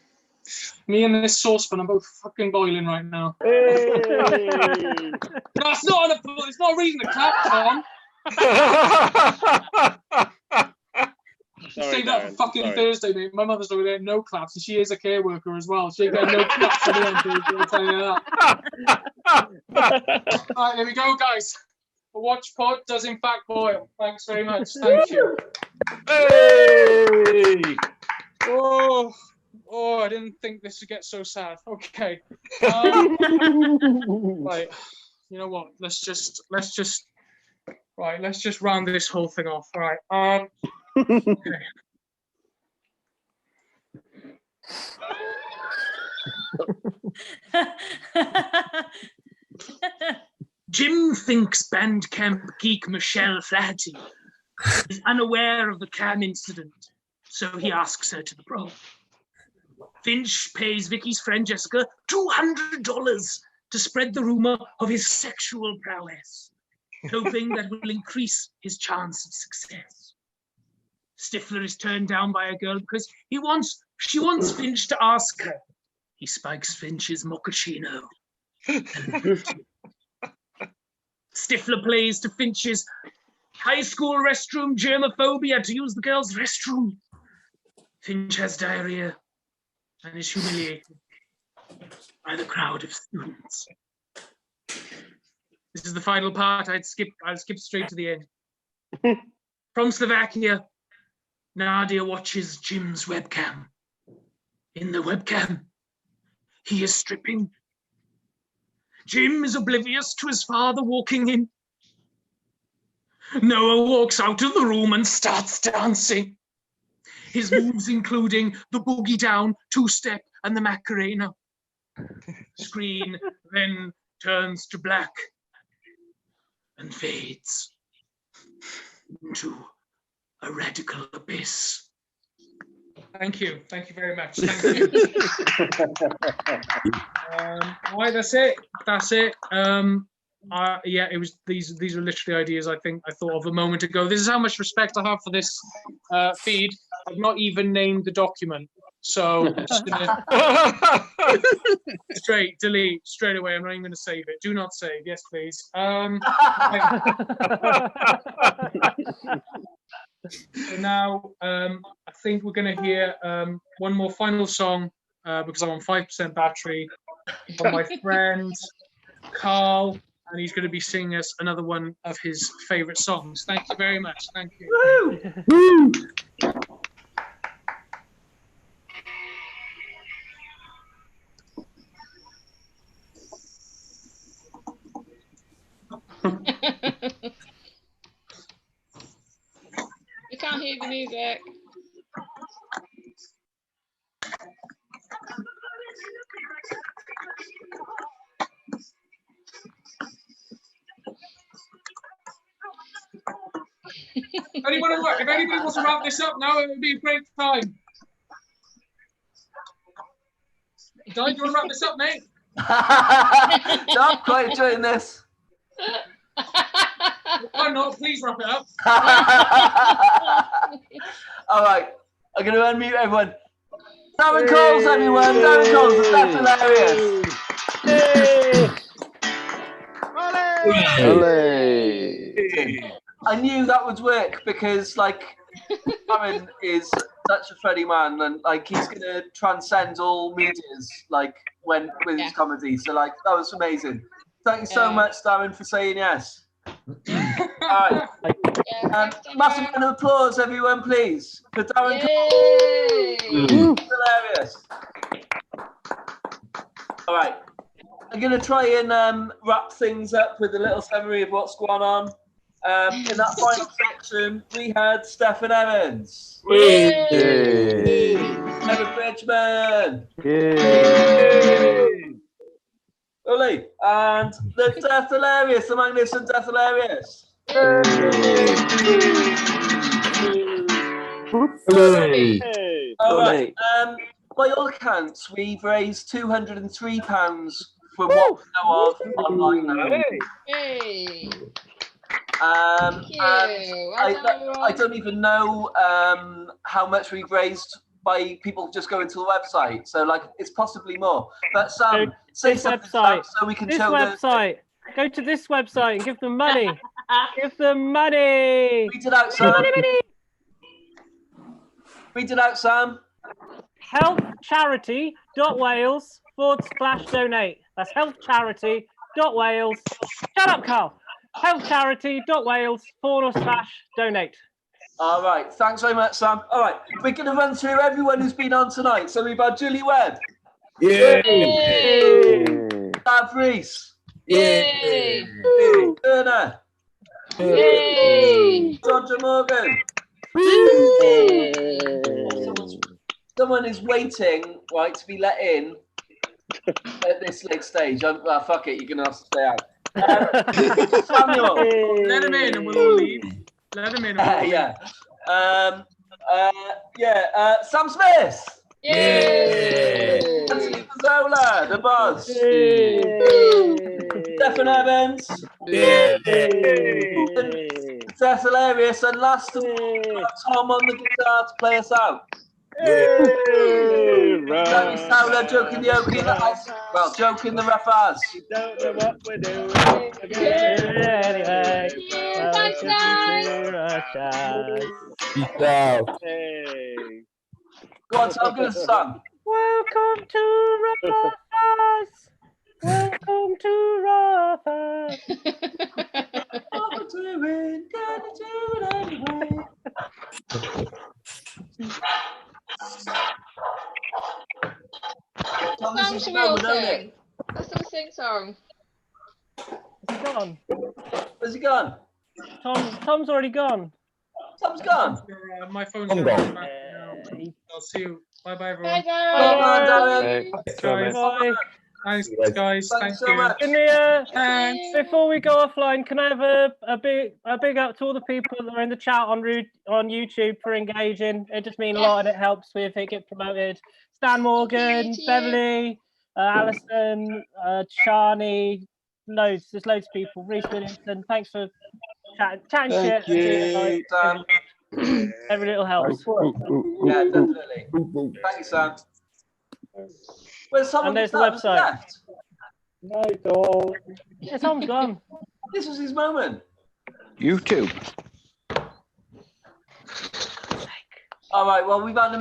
Me and this saucepan are both fucking boiling right now.
Hey.
No, it's not a reason to clap, Tom.
Sorry,
Say that for
Darren,
fucking
sorry.
Thursday, mate. My mother's over there, no claps, and she is a care worker as well. She ain't got no claps for me on Thursday, I'll tell you that. All right, there we go, guys. a watch pot does in fact boil. Thanks very much. Thank you.
Hey!
Oh, I didn't think this would get so sad. Okay. Right. You know what? Let's just round this whole thing off. All right. Okay. Jim thinks Bandcamp geek Michelle Flaherty is unaware of the cam incident, so he asks her to the prom. Finch pays Vicky's friend Jessica $200 to spread the rumor of his sexual prowess, hoping that will increase his chance of success. Stifler is turned down by a girl because she wants Finch to ask her. He spikes Finch's mochaccino. Stifler plays to Finch's high school restroom germophobia to use the girls' restroom. Finch has diarrhea and is humiliated by the crowd of students. This is the final part. I'll skip straight to the end. From Slovakia, Nadia watches Jim's webcam. In the webcam, he is stripping. Jim is oblivious to his father walking in. Noah walks out of the room and starts dancing. His moves including the boogie down, two-step, and the Macarena. Screen then turns to black and fades into a radical abyss. Thank you. Thank you very much. Thank you. Right, that's it. That's it. Yeah, it was. These are literally ideas I think I thought of a moment ago. This is how much respect I have for this feed. I've not even named the document, so I'm just gonna delete straight away. I'm not even going to save it. Do not save. Yes, please. So now I think we're going to hear one more final song because I'm on 5% battery from my friend Carl, and he's going to be singing us another one of his favorite songs. Thank you very much. Thank you.
Woo!
We can't hear the music.
If anybody wants to wrap this up now, it would be a great time. Di, do you want to wrap this up, mate?
No, I'm quite enjoying this.
Why not? Please wrap it up.
All right, I'm going to unmute everyone. Darren Coles, everyone. Darren Coles, that's hilarious. I knew that would work because, like, Darren is such a funny man, and like he's going to transcend all medias, like with his comedy. So, like, that was amazing. Thank you so much, Darren, for saying yes. All right. Massive round of applause, everyone, please, for Darren Coles. Hilarious. All right. I'm going to try and wrap things up with a little summary of what's going on. In that final section, we had Stefan Evans. Emma Bridgman. Uli. And the Death Hilarious, the magnificent Death Hilarious. All right. By all accounts, we've raised £203 from what we know of online now.
Hey.
I don't even know how much we've raised by people just going to the website. So, like, it's possibly more. But Sam, say something, Sam, so we can show
website. Go to this website and give them money. Give them money.
Read it out, Sam.
Money.
Read it out, Sam.
Healthcharity.wales/donate. That's healthcharity.wales. Shut up, Carl. healthcharity.wales/donate.
All right, thanks very much, Sam. All right, we're going to run through everyone who's been on tonight. So we've had Julie Webb.
Yay!
Dave Rees.
Yay!
Turner.
Yay!
Roger Morgan. Someone is waiting, right, to be let in at this late stage. Fuck it, you're going to have to stay out. Samuel.
Let him in and we'll all leave. Let him in and we'll all
leave. Sam Smith.
Yay!
Anthony Pizzola, the Buzz. Stephen Evans. Seth Hilarious, and last of all, Tom on the guitar to play us out. Danny Fowler, joking the Okie, well, joking the Raffaz.
We don't know what we're doing.
Anyway,
thanks, guys.
Peace out.
Hey.
Go on, Tom, give us a song.
Welcome to Raffaz. Welcome to Raffaz.
Song should we all sing? Let's all sing song.
He's gone.
Where's he gone?
Tom's already gone.
Tom's gone.
My phone's
I'm
gone.
gone.
I'll see you. Bye, everyone.
Bye, Darren.
Bye.
Thanks, guys. Thank
so
you.
much.
Before we go offline, can I have a big up to all the people that are in the chat on YouTube for engaging? It just means a lot and it helps with it get promoted. Stan Morgan, Beverly, Alison, Shani, there's loads of people. Reese Williamson, thanks for chatting shit.
You.
Every little helps.
Yeah, definitely. Thank you, Sam. Where's someone
And there's the website.
left?
Night all.
Yeah, Tom's gone.
This was his moment.
YouTube.
All right. Well, I've had a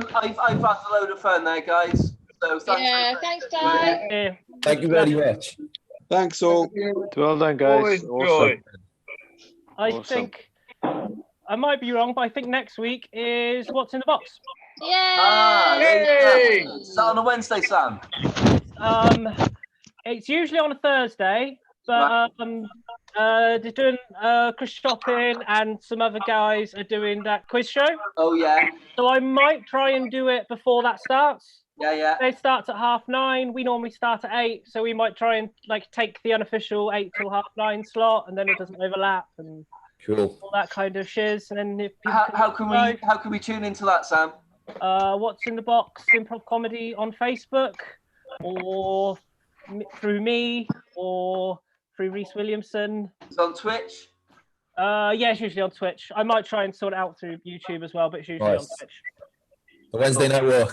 load of fun there, guys. So
Thanks, Dad.
Yeah.
Thank you very much.
Thanks all.
Well done, guys.
Always
Awesome.
joy.
I
Awesome.
think I might be wrong, but I think next week is What's in the Box.
Yay! Is that on a Wednesday, Sam?
It's usually on a Thursday, but they're doing Chris Shopping and some other guys are doing that quiz show.
Oh yeah.
So I might try and do it before that starts.
Yeah.
They start at 9:30. We normally start at 8, so we might try and take the unofficial 8 till 9:30 slot, and then it doesn't overlap and all that kind of shiz. And then if
how can we tune into that, Sam?
What's in the Box Improv Comedy on Facebook, or through me, or through Reese Williamson.
It's on Twitch.
Yeah, it's usually on Twitch. I might try and sort it out through YouTube as well, but it's usually on Twitch.
The Wednesday Night War.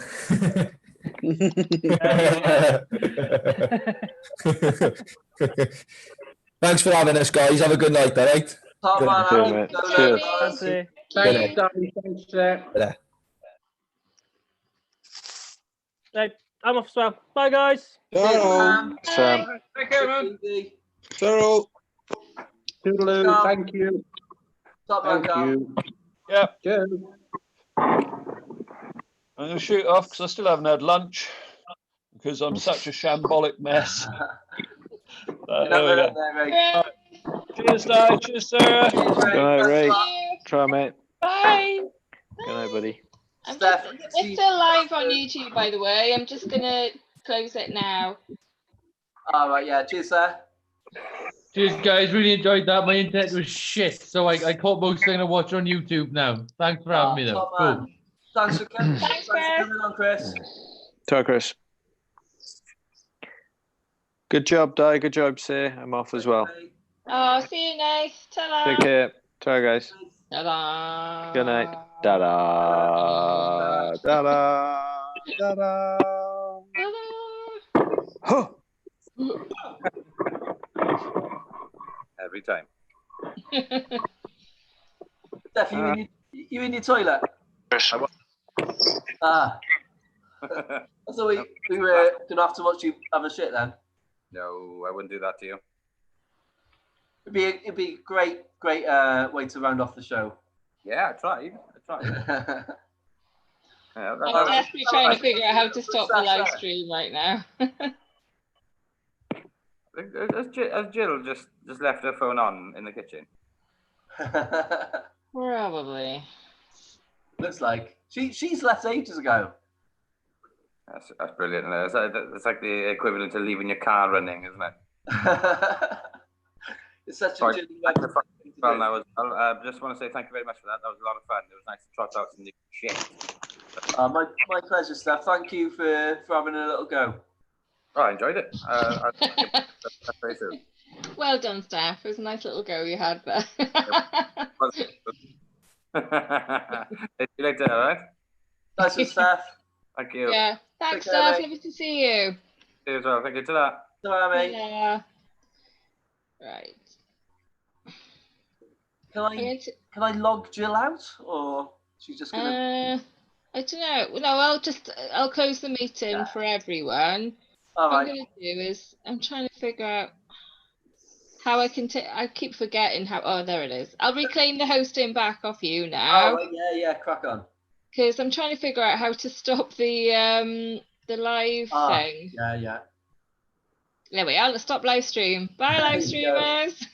Thanks for having us, guys. Have a good night, all right?
Top man,
Cheers.
Thanks, Danny. Thanks,
Right, I'm off as well. Bye, guys.
Sam.
Take care, man.
Cheryl.
Toodaloo. Thank you.
Top man, Carl.
Yeah.
Cheers.
I'm going to shoot off because I still haven't had lunch because I'm such a shambolic mess. There we go. Cheers, Di. Cheers, Sarah.
Good night, Ray. Try, mate.
Bye.
Good night, buddy.
It's still live on YouTube, by the way. I'm just gonna close it now.
All right, yeah. Cheers, sir.
Cheers, guys. Really enjoyed that. My internet was shit, so I caught most things to watch on YouTube now. Thanks for having me, though. Cool.
Thanks for coming on, Chris.
Ciao, Chris. Good job, Di. Good job, Say. I'm off as well.
Oh, see you guys. Ta-da.
Take care. Ciao, guys.
Ta-da.
Good night. Da-da. Da-da. Da-da. Huh.
Every time.
Steph, you in your toilet? Ah. I thought we were going to have to watch you have a shit then.
No, I wouldn't do that to you.
It'd be great way to round off the show.
Yeah, I tried.
I'm desperately trying to figure out how to stop the live stream right now.
Has Jill just left her phone on in the kitchen?
Probably.
Looks like she's left ages ago.
That's brilliant. It's like the equivalent to leaving your car running, isn't it?
It's such a
I just want to say thank you very much for that. That was a lot of fun. It was nice to trot out some new shit.
My pleasure, Steph. Thank you for having a little go.
Oh, I enjoyed it. Very soon.
Well done, Steph. It was a nice little go you had there.
See you later, all right?
Nice one, Steph.
Thank you.
Yeah. Thanks, Steph. Lovely to see you.
See you as well. Thank you to that.
Ta-ra, mate.
Yeah. Right.
Can I log Jill out, or she's just gonna?
I don't know. No, I'll close the meeting for everyone.
All
What
right.
I'm going to do is I'm trying to figure out how I can take. I keep forgetting how. Oh, there it is. I'll reclaim the hosting back off you now.
Oh, right, yeah, crack on.
Because I'm trying to figure out how to stop the live thing.
Yeah.
There we are. Let's stop live stream. Bye, live streamers.